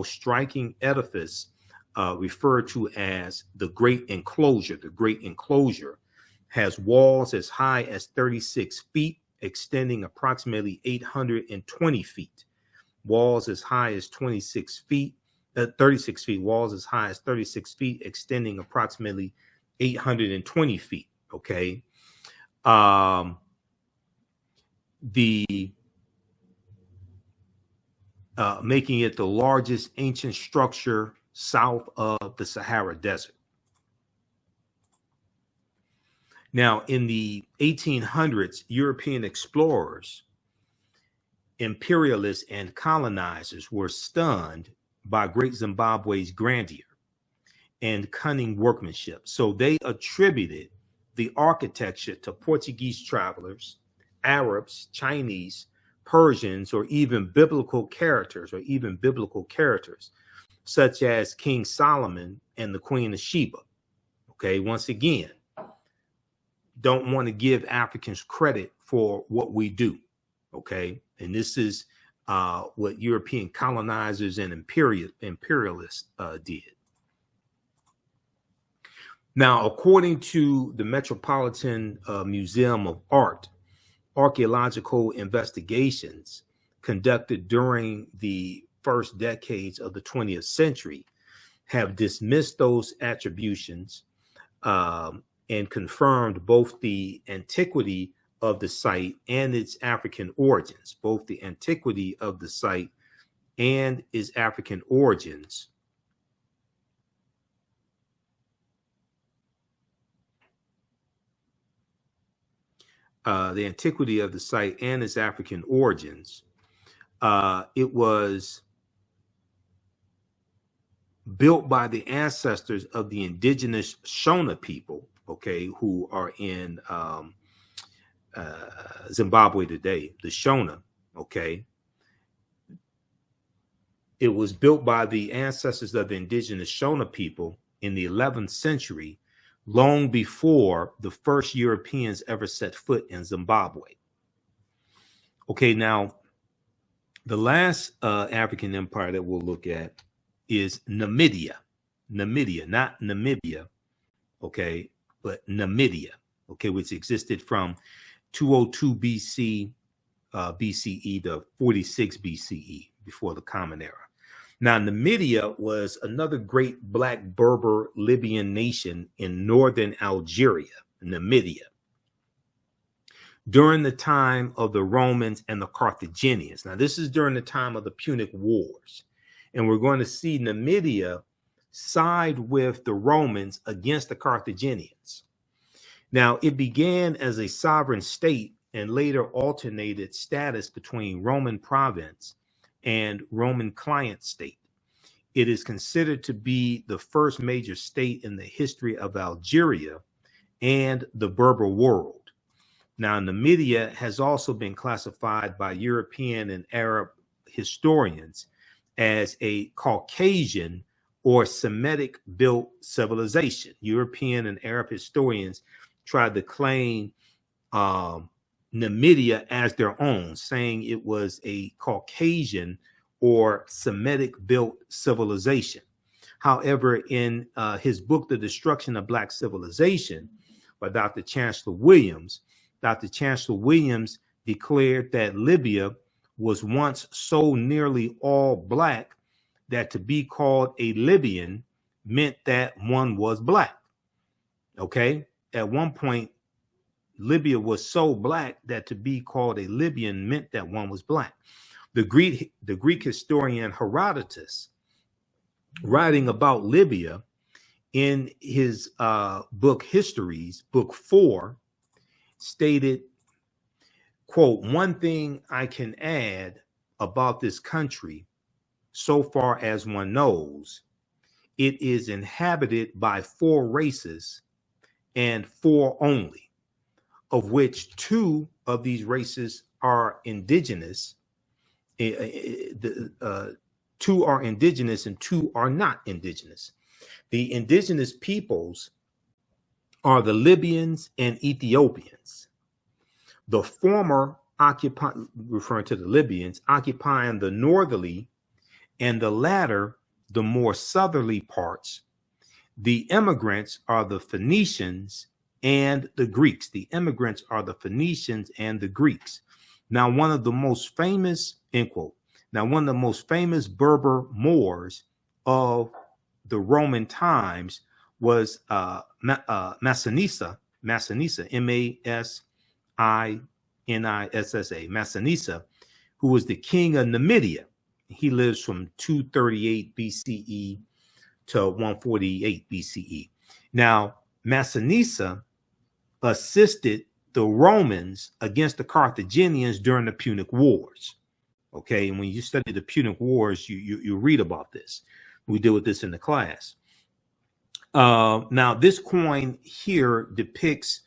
striking edifice, referred to as the Great Enclosure. The Great Enclosure has walls as high as 36 feet, extending approximately 820 feet. Walls as high as 36 feet, walls as high as 36 feet, extending approximately 820 feet. Okay. Making it the largest ancient structure south of the Sahara Desert. Now, in the 1800s, European explorers, imperialists, and colonizers were stunned by Great Zimbabwe's grandeur and cunning workmanship. So they attributed the architecture to Portuguese travelers, Arabs, Chinese, Persians, or even biblical characters, such as King Solomon and the Queen of Sheba. Okay, once again, don't want to give Africans credit for what we do. Okay, and this is what European colonizers and imperialists did. Now, according to the Metropolitan Museum of Art, archaeological investigations conducted during the first decades of the 20th century have dismissed those attributions and confirmed both the antiquity of the site and its African origins. Both the antiquity of the site and its African origins. The antiquity of the site and its African origins. It was built by the ancestors of the indigenous Shona people, okay, who are in Zimbabwe today, the Shona, okay. It was built by the ancestors of the indigenous Shona people in the 11th century, long before the first Europeans ever set foot in Zimbabwe. Okay, now, the last African empire that we'll look at is Namibia. Namibia, not Namibia, okay, but Namibia, okay, which existed from 202 BCE to 46 BCE, before the Common Era. Now, Namibia was another great Black Berber Libyan nation in northern Algeria, Namibia. during the time of the Romans and the Carthaginians. Now, this is during the time of the Punic Wars. And we're going to see Numidia side with the Romans against the Carthaginians. Now, it began as a sovereign state and later alternated status between Roman province and Roman client state. It is considered to be the first major state in the history of Algeria and the Berber world. Now, Numidia has also been classified by European and Arab historians as a Caucasian or Semitic built civilization. European and Arab historians tried to claim Numidia as their own, saying it was a Caucasian or Semitic built civilization. However, in his book, The Destruction of Black Civilization, by Dr. Chancellor Williams declared that Libya was once so nearly all black that to be called a Libyan meant that one was black. Okay? At one point, Libya was so black that to be called a Libyan meant that one was black. The Greek historian Herodotus, writing about Libya in his book Histories, book 4, stated, quote, "One thing I can add about this country, so far as one knows, it is inhabited by 4 races and 4 only, of which 2 of these races are indigenous. 2 are indigenous and 2 are not indigenous. The indigenous peoples are the Libyans and Ethiopians. The former referring to the Libyans, occupying the northerly and the latter the more southerly parts. The immigrants are the Phoenicians and the Greeks. The immigrants are the Phoenicians and the Greeks. Now, one of the most famous, end quote. Now, one of the most famous Berber Moors of the Roman times was Massinissa, Massinissa, Massinissa, who was the king of Numidia. He lives from 238 BCE to 148 BCE. Now, Massinissa assisted the Romans against the Carthaginians during the Punic Wars. Okay, and when you study the Punic Wars, you read about this. We deal with this in the class. Now, this coin here depicts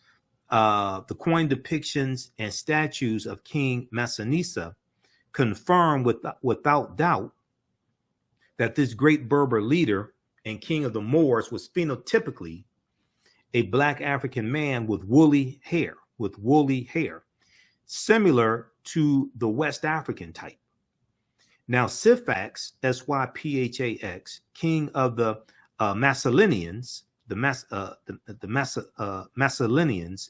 the coin depictions and statues of King Massinissa confirm without doubt that this great Berber leader and king of the Moors was phenotypically a black African man with woolly hair, similar to the West African type. Now, Syphax, Syphax, king of the Massalinians, the Massalinians, Masaesylians,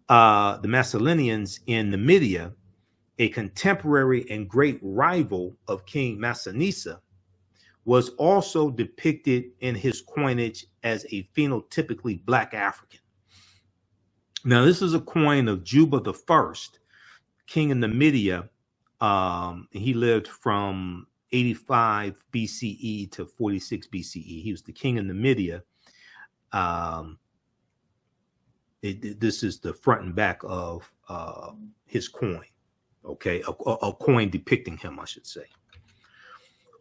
the Massalinians in Numidia, a contemporary and great rival of King Massinissa, was also depicted in his coinage as a phenotypically black African. Now, this is a coin of Juba I, king of Numidia. He lived from 85 BCE to 46 BCE. He was the king of Numidia. This is the front and back of his coin. Okay, a coin depicting him, I should say.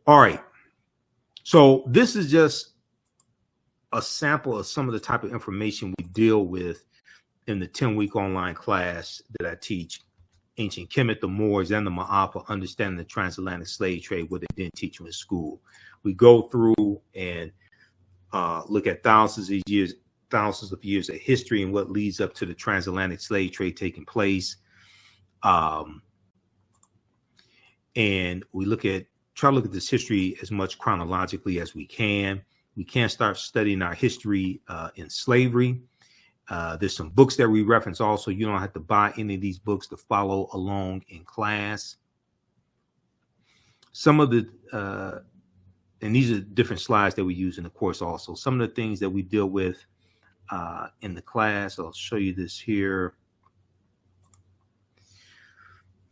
All right. So this is just a sample of some of the type of information we deal with in the 10-week online class that I teach, Ancient Kemet, the Moors, and the Ma'afa, Understanding the Transatlantic Slave Trade, what they didn't teach you in school. We go through and look at thousands of years of history and what leads up to the transatlantic slave trade taking place. And we try to look at this history as much chronologically as we can. We can start studying our history in slavery. There's some books that we reference also. You don't have to buy any of these books to follow along in class. Some of the and these are different slides that we use in the course also. Some of the things that we deal with in the class, I'll show you this here.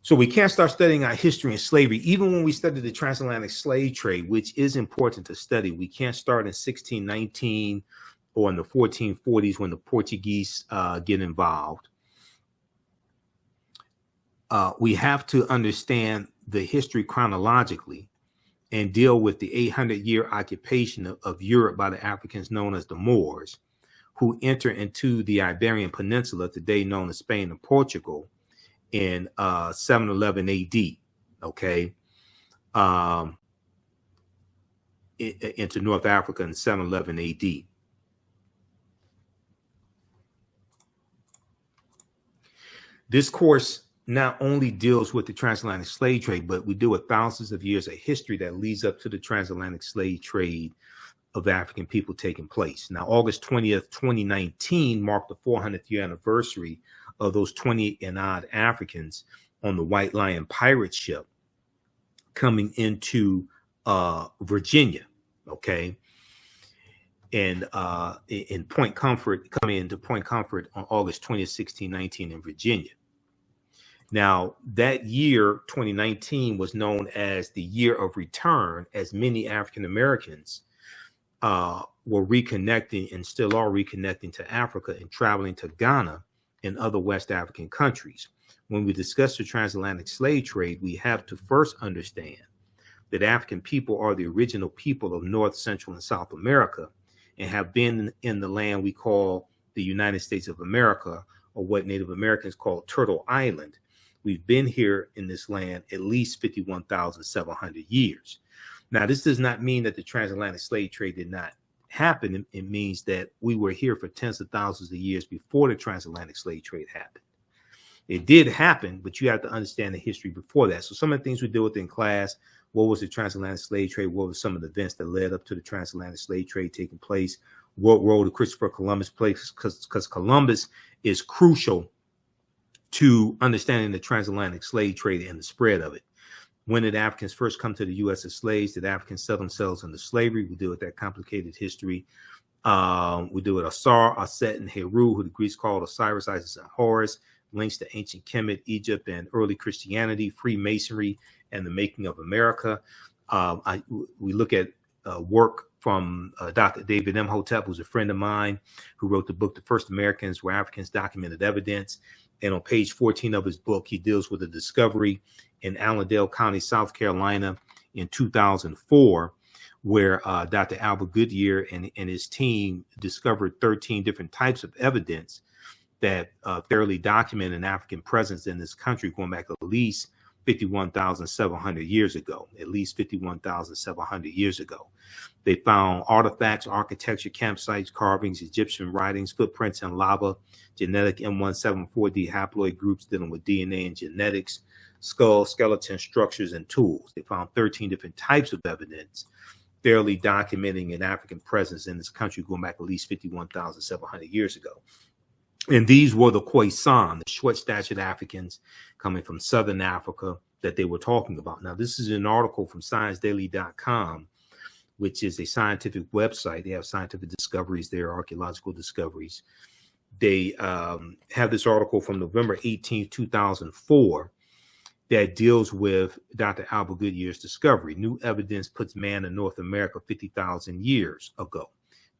So we can't start studying our history and slavery, even when we study the transatlantic slave trade, which is important to study. We can't start in 1619 or in the 1440s when the Portuguese get involved. We have to understand the history chronologically and deal with the 800-year occupation of Europe by the Africans known as the Moors, who enter into the Iberian Peninsula, today known as Spain and Portugal, in 711 AD, okay, into North Africa in 711 AD. This course not only deals with the transatlantic slave trade, but we deal with thousands of years of history that leads up to the transatlantic slave trade of African people taking place. Now, August 20th, 2019 marked the 400th year anniversary of those 20 and odd Africans on the White Lion pirate ship coming into Virginia, okay? And in Point Comfort, coming into Point Comfort on August 20th, 1619 in Virginia. Now, that year, 2019, was known as the year of return, as many African Americans were reconnecting and still are reconnecting to Africa and traveling to Ghana and other West African countries. When we discuss the transatlantic slave trade, we have to first understand that African people are the original people of North, Central, and South America and have been in the land we call the United States of America, or what Native Americans call Turtle Island. We've been here in this land at least 51,700 years. Now, this does not mean that the transatlantic slave trade did not happen. It means that we were here for tens of thousands of years before the transatlantic slave trade happened. It did happen, but you have to understand the history before that. So some of the things we deal with in class, what was the transatlantic slave trade? What were some of the events that led up to the transatlantic slave trade taking place? What role did Christopher Columbus play? Because Columbus is crucial to understanding the transatlantic slave trade and the spread of it. When did Africans first come to the U.S. as slaves? Did Africans sell themselves into slavery? We deal with that complicated history. We deal with Asar, Aset, and Heru, who the Greeks called Osiris, Isis, and Horus, links to ancient Kemet, Egypt, and early Christianity, Freemasonry, and the making of America. We look at work from Dr. David Imhotep, who's a friend of mine, who wrote the book, The First Americans, Where Africans Documented Evidence. And on page 14 of his book, he deals with a discovery in Allendale County, South Carolina in 2004, where Dr. Albert Goodyear and his team discovered 13 different types of evidence that thoroughly document an African presence in this country going back at least 51,700 years ago, at least 51,700 years ago. They found artifacts, architecture, campsites, carvings, Egyptian writings, footprints in lava, genetic M174D haploid groups dealing with DNA and genetics, skull, skeleton structures, and tools. They found 13 different types of evidence thoroughly documenting an African presence in this country going back at least 51,700 years ago. And these were the Khoisan, the short-statured Africans coming from Southern Africa that they were talking about. Now, this is an article from ScienceDaily.com, which is a scientific website. They have scientific discoveries there, archaeological discoveries. They have this article from November 18, 2004, that deals with Dr. Albert Goodyear's discovery. New evidence puts man in North America 50,000 years ago.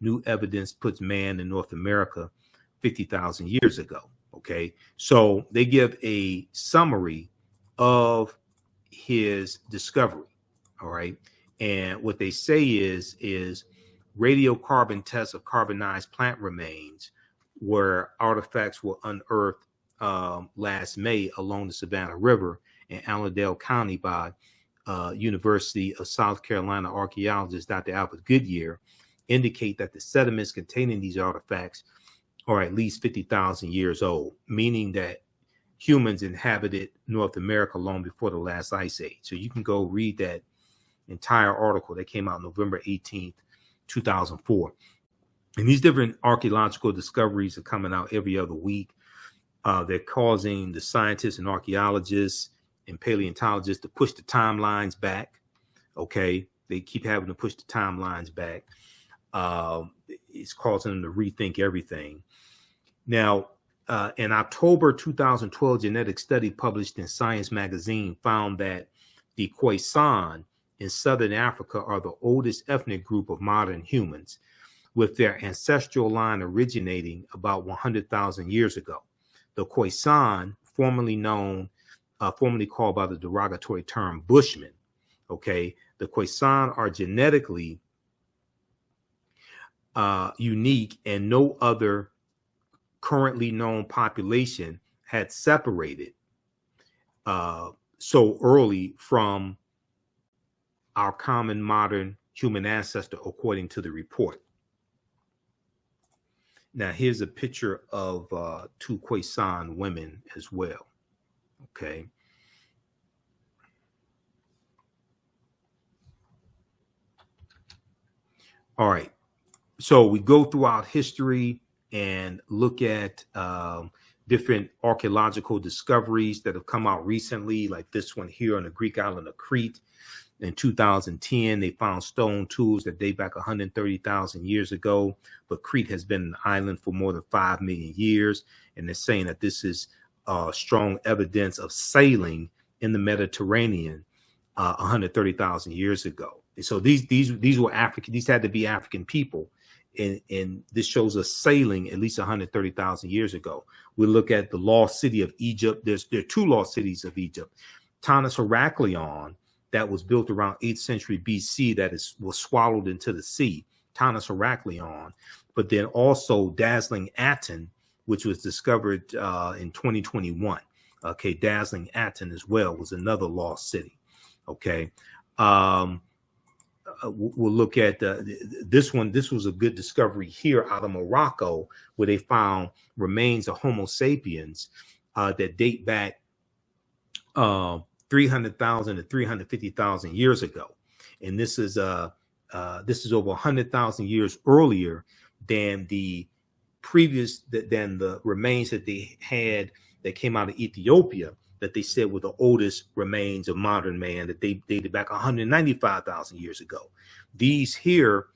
New evidence puts man in North America 50,000 years ago. Okay, so they give a summary of his discovery. All right, and what they say is radiocarbon tests of carbonized plant remains, where artifacts were unearthed last May along the Savannah River in Allendale County by University of South Carolina archaeologist Dr. Albert Goodyear, indicate that the sediments containing these artifacts are at least 50,000 years old, meaning that humans inhabited North America long before the last ice age. So you can go read that entire article that came out November 18th, 2004. And these different archaeological discoveries are coming out every other week. They're causing the scientists and archaeologists and paleontologists to push the timelines back. Okay. They keep having to push the timelines back. It's causing them to rethink everything. Now, in October 2012, genetic study published in Science magazine found that the Khoisan in southern Africa are the oldest ethnic group of modern humans, with their ancestral line originating about 100,000 years ago. The Khoisan, formerly called by the derogatory term Bushmen, okay, the Khoisan are genetically unique, and no other currently known population had separated so early from our common modern human ancestor, according to the report. Now, here's a picture of two Khoisan women as well. Okay. All right. So we go throughout history and look at different archaeological discoveries that have come out recently, like this one here on the Greek island of Crete. In 2010, they found stone tools that date back 130,000 years ago, but Crete has been an island for more than 5 million years, and they're saying that this is strong evidence of sailing in the Mediterranean 130,000 years ago. And so these were African. These had to be African people, and this shows us sailing at least 130,000 years ago. We look at the lost city of Egypt. There are two lost cities of Egypt: Tanis Heracleion, that was built around 8th century BC, was swallowed into the sea, Tanis Heracleion, but then also Dazzling Aten, which was discovered in 2021. Okay, Dazzling Aten as well was another lost city. Okay, we'll look at this one. This was a good discovery here out of Morocco, where they found remains of Homo sapiens that date back 300,000 to 350,000 years ago, and this is over 100,000 years earlier than the remains that they had that came out of Ethiopia, that they said were the oldest remains of modern man, that they dated back 195,000 years ago. These here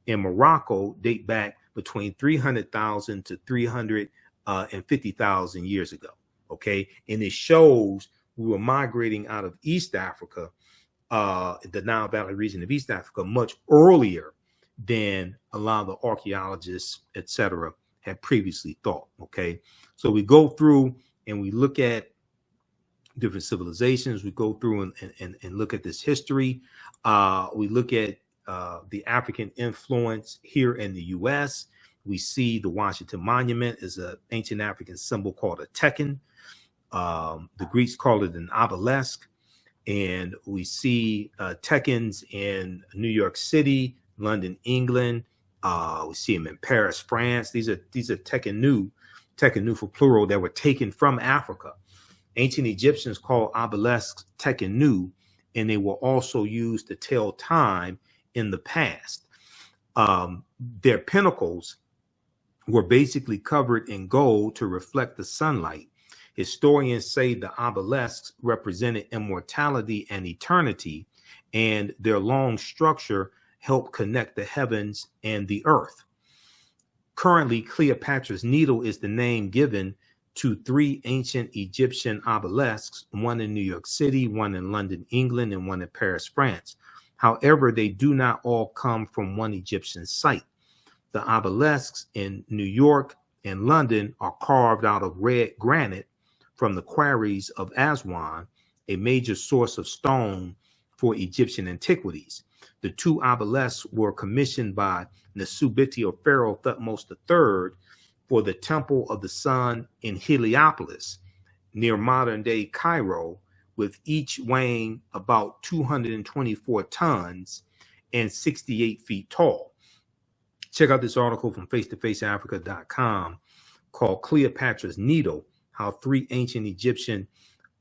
in Morocco date back between 300,000 to 350,000 years ago. Okay, and it shows we were migrating out of East Africa, the Nile Valley region of East Africa, much earlier than a lot of the archaeologists, etc., had previously thought. Okay, so we go through and we look at different civilizations. We go through and look at this history. We look at the African influence here in the U.S. We see the Washington Monument is an ancient African symbol called a tekken. The Greeks call it an obelisk, and we see tekkens in New York City, London, England. We see them in Paris, France. These are tekkenu for plural, that were taken from Africa. Ancient Egyptians called obelisks tekkenu, and they were also used to tell time in the past. Their pinnacles were basically covered in gold to reflect the sunlight. Historians say the obelisks represented immortality and eternity, and their long structure helped connect the heavens and the earth. Currently, Cleopatra's Needle is the name given to 3 ancient Egyptian obelisks, one in New York City, one in London, England, and one in Paris, France. However, they do not all come from one Egyptian site. The obelisks in New York and London are carved out of red granite from the quarries of Aswan, a major source of stone for Egyptian antiquities. The 2 obelisks were commissioned by Nesubiti or Pharaoh Thutmose III for the Temple of the Sun in Heliopolis, near modern-day Cairo, with each weighing about 224 tons and 68 feet tall. Check out this article from face-to-faceafrica.com called Cleopatra's Needle, how 3 ancient Egyptian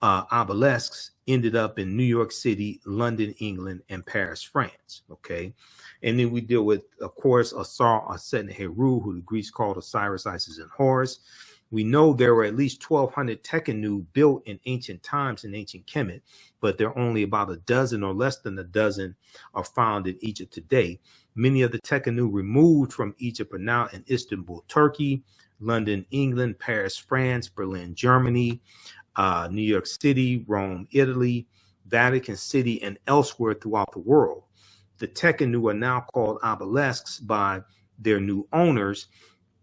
obelisks ended up in New York City, London, England, and Paris, France. Okay. And then we deal with, of course, Asar, Aset, and Heru, who the Greeks called Osiris, Isis, and Horus. We know there were at least 1,200 Tekenu built in ancient times in ancient Kemet, but there are only about a dozen or less than a dozen are found in Egypt today. Many of the Tekenu removed from Egypt are now in Istanbul, Turkey, London, England, Paris, France, Berlin, Germany, New York City, Rome, Italy, Vatican City, and elsewhere throughout the world. The Tekenu are now called obelisks by their new owners,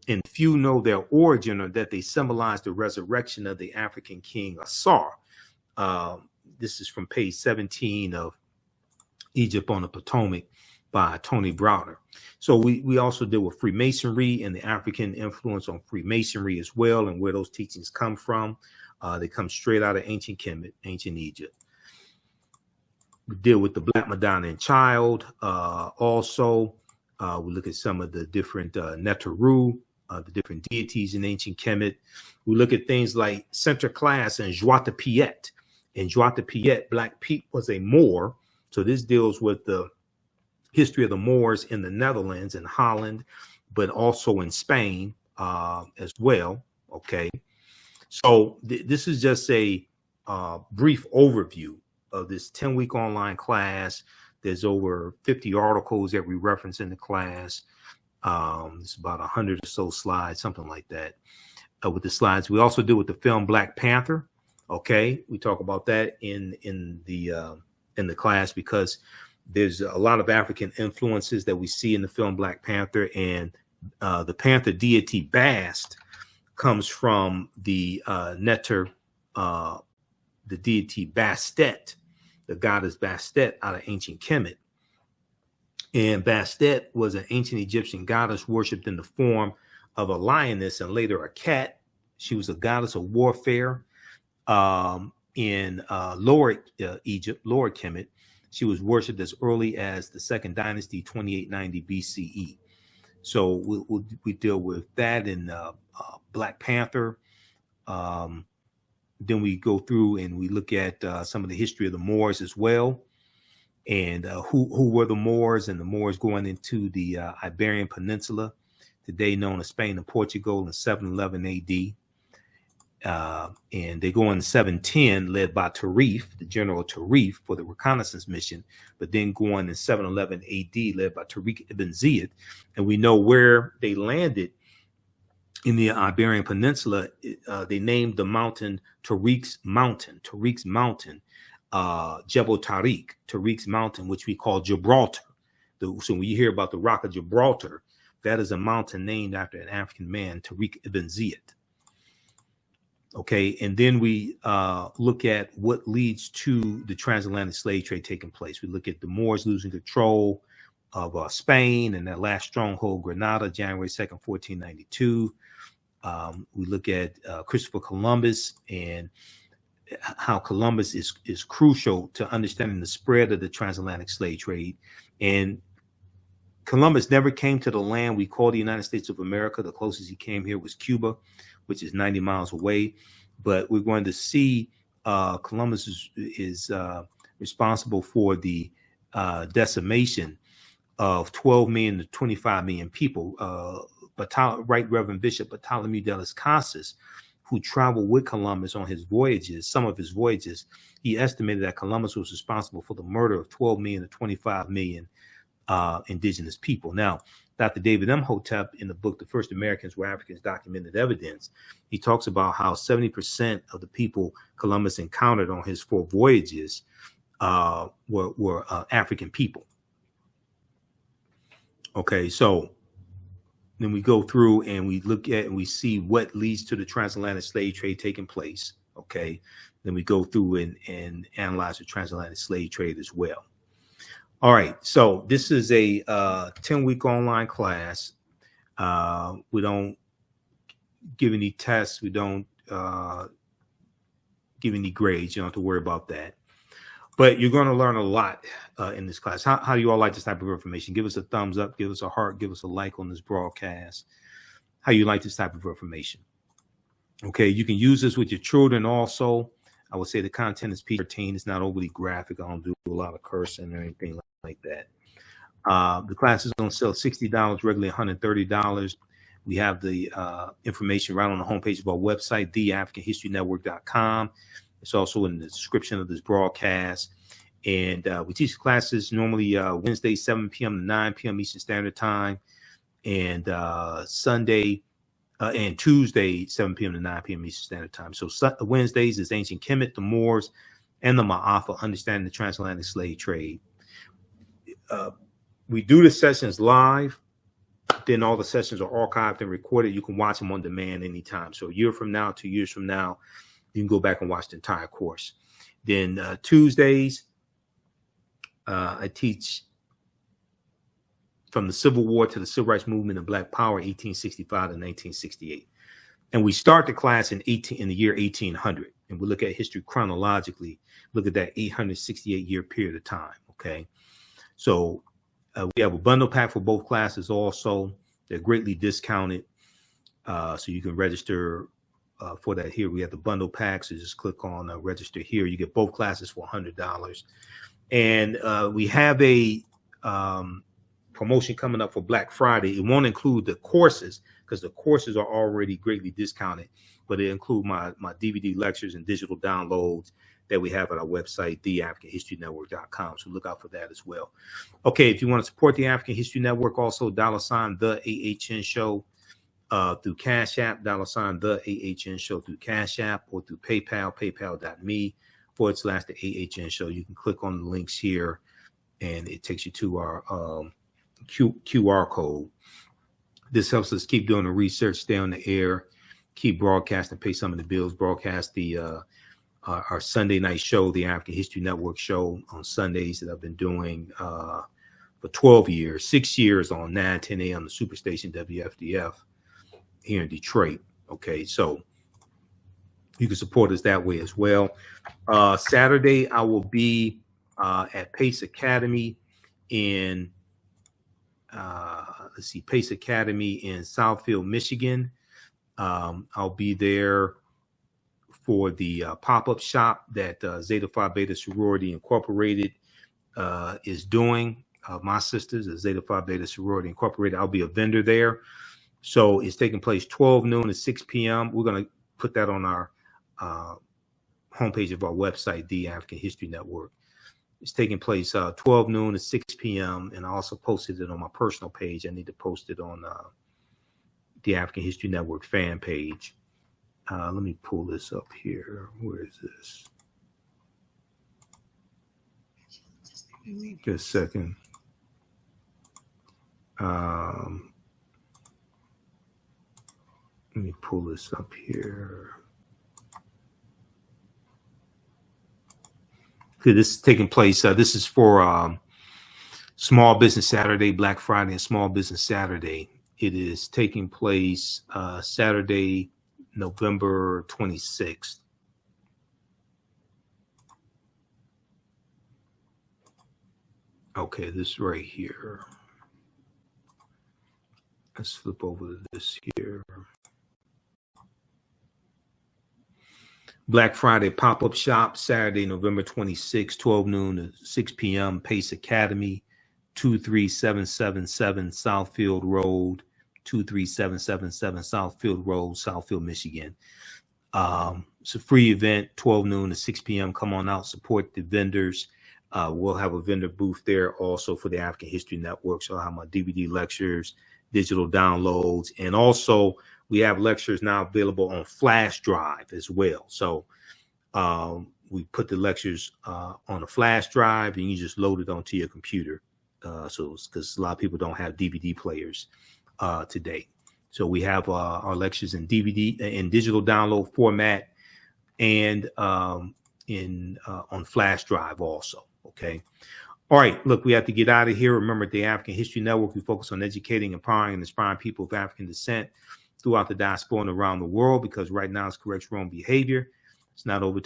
and few know their origin or that they symbolize the resurrection of the African king Asar. This is from page 17 of Egypt on the Potomac by Tony Browder. So we also deal with Freemasonry and the African influence on Freemasonry as well, and where those teachings come from. They come straight out of ancient Kemet, ancient Egypt. We deal with the Black Madonna and Child. Also, we look at some of the different Neteru, the different deities in ancient Kemet. We look at things like Sinterklaas and Zwarte Piet. In Zwarte Piet, Black Piet was a Moor. So this deals with the history of the Moors in the Netherlands and Holland, but also in Spain as well. Okay. So this is just a brief overview of this 10-week online class. There's over 50 articles that we reference in the class. It's about 100 or so slides, something like that. With the slides, we also deal with the film Black Panther. Okay, we talk about that in the class because there's a lot of African influences that we see in the film Black Panther, and the Panther deity Bast comes from the Neter, the deity Bastet, the goddess Bastet out of ancient Kemet. And Bastet was an ancient Egyptian goddess worshipped in the form of a lioness and later a cat. She was a goddess of warfare in Lower Egypt, Lower Kemet. She was worshipped as early as the Second Dynasty, 2890 BCE. So we deal with that in Black Panther. Then we go through and we look at some of the history of the Moors as well, and who were the Moors, and the Moors going into the Iberian Peninsula, today known as Spain and Portugal, in 711 AD. And they go in 710, led by Tarif, the General Tarif, for the reconnaissance mission, but then go on in 711 AD, led by Tariq ibn Ziyad. And we know where they landed in the Iberian Peninsula. They named the mountain Tariq's Mountain, Jebel Tariq, Tariq's Mountain, which we call Gibraltar. So when you hear about the Rock of Gibraltar, that is a mountain named after an African man, Tariq ibn Ziyad. Okay, and then we look at what leads to the transatlantic slave trade taking place. We look at the Moors losing control of Spain and that last stronghold, Granada, January 2nd, 1492. We look at Christopher Columbus and how Columbus is crucial to understanding the spread of the transatlantic slave trade. And Columbus never came to the land we call the United States of America. The closest he came here was Cuba, which is 90 miles away. But we're going to see Columbus is responsible for the decimation of 12 million to 25 million people. Right Reverend Bishop Bartholomew de las Casas, who traveled with Columbus on his voyages, some of his voyages, he estimated that Columbus was responsible for the murder of 12 million to 25 million indigenous people. Now, Dr. David Imhotep, in the book, The First Americans Were Africans, Documented Evidence, he talks about how 70% of the people Columbus encountered on his 4 voyages were African people. Okay, so then we go through and we look at and we see what leads to the transatlantic slave trade taking place. Okay, then we go through and analyze the transatlantic slave trade as well. All right, so this is a 10-week online class. We don't give any tests. We don't give any grades. You don't have to worry about that. But you're going to learn a lot in this class. How do you all like this type of information? Give us a thumbs up. Give us a heart. Give us a like on this broadcast. How you like this type of information? Okay, you can use this with your children also. I would say the content is PG-13. It's not overly graphic. I don't do a lot of cursing or anything like that. The class is on sale $60, regularly $130. We have the information right on the homepage of our website, theafricanhistorynetwork.com. It's also in the description of this broadcast. And we teach classes normally Wednesday, 7 p.m. to 9 p.m. Eastern Standard Time, and Sunday and Tuesday, 7 p.m. to 9 p.m. Eastern Standard Time. So Wednesdays is Ancient Kemet, the Moors, and the Ma'afa, Understanding the Transatlantic Slave Trade. We do the sessions live. Then all the sessions are archived and recorded. You can watch them on demand anytime. So a year from now, 2 years from now, you can go back and watch the entire course. Then Tuesdays, I teach from the Civil War to the Civil Rights Movement and Black Power, 1865 to 1968. And we start the class in the year 1800. And we look at history chronologically, look at that 868-year period of time, okay? So we have a bundle pack for both classes also. They're greatly discounted, so you can register for that here. We have the bundle pack, so just click on register here. You get both classes for $100. And we have a promotion coming up for Black Friday. It won't include the courses because the courses are already greatly discounted, but it includes my DVD lectures and digital downloads that we have at our website, theafricanhistorynetwork.com. So look out for that as well. Okay, if you want to support the African History Network, also $ the AHN show through Cash App, $ the AHN show through Cash App, or through PayPal, paypal.me/the AHN show. You can click on the links here and it takes you to our QR code. This helps us keep doing the research, stay on the air, keep broadcasting, pay some of the bills, broadcast the our Sunday night show, the African History Network show on Sundays that I've been doing for 12 years, 6 years on 9:10 a.m. the Superstation WFDF here in Detroit. Okay, so you can support us that way as well. Saturday, I will be at Pace Academy in Pace Academy in Southfield, Michigan. I'll be there for the pop-up shop that Zeta Phi Beta Sorority Incorporated is doing. My sisters at Zeta Phi Beta Sorority Incorporated. I'll be a vendor there. So it's taking place 12 noon to 6 p.m. We're going to put that on our homepage of our website, The African History Network. It's taking place 12 noon to 6 p.m. And I also posted it on my personal page. I need to post it on the African History Network fan page. Let me pull this up here. Where is this? Just a second. Let me pull this up here. Okay, this is taking place. This is for Small Business Saturday, Black Friday, and Small Business Saturday. It is taking place Saturday, November 26th. Okay, this right here. Let's flip over to this here. Black Friday pop-up shop, Saturday, November 26th, 12 noon to 6 p.m. Pace Academy, 23777 Southfield Road, 23777 Southfield Road, Southfield, Michigan. It's a free event, 12 noon to 6 p.m. Come on out, support the vendors. We'll have a vendor booth there also for the African History Network. So I'll have my DVD lectures, digital downloads, and also we have lectures now available on flash drive as well. So we put the lectures on a flash drive and you just load it onto your computer. So because a lot of people don't have DVD players today. So we have our lectures in DVD in digital download format and on flash drive also. Okay. All right. Look, we have to get out of here. Remember, at the African History Network, we focus on educating, empowering, and inspiring people of African descent throughout the diaspora and around the world, because right now it's correct wrong behavior. It's not over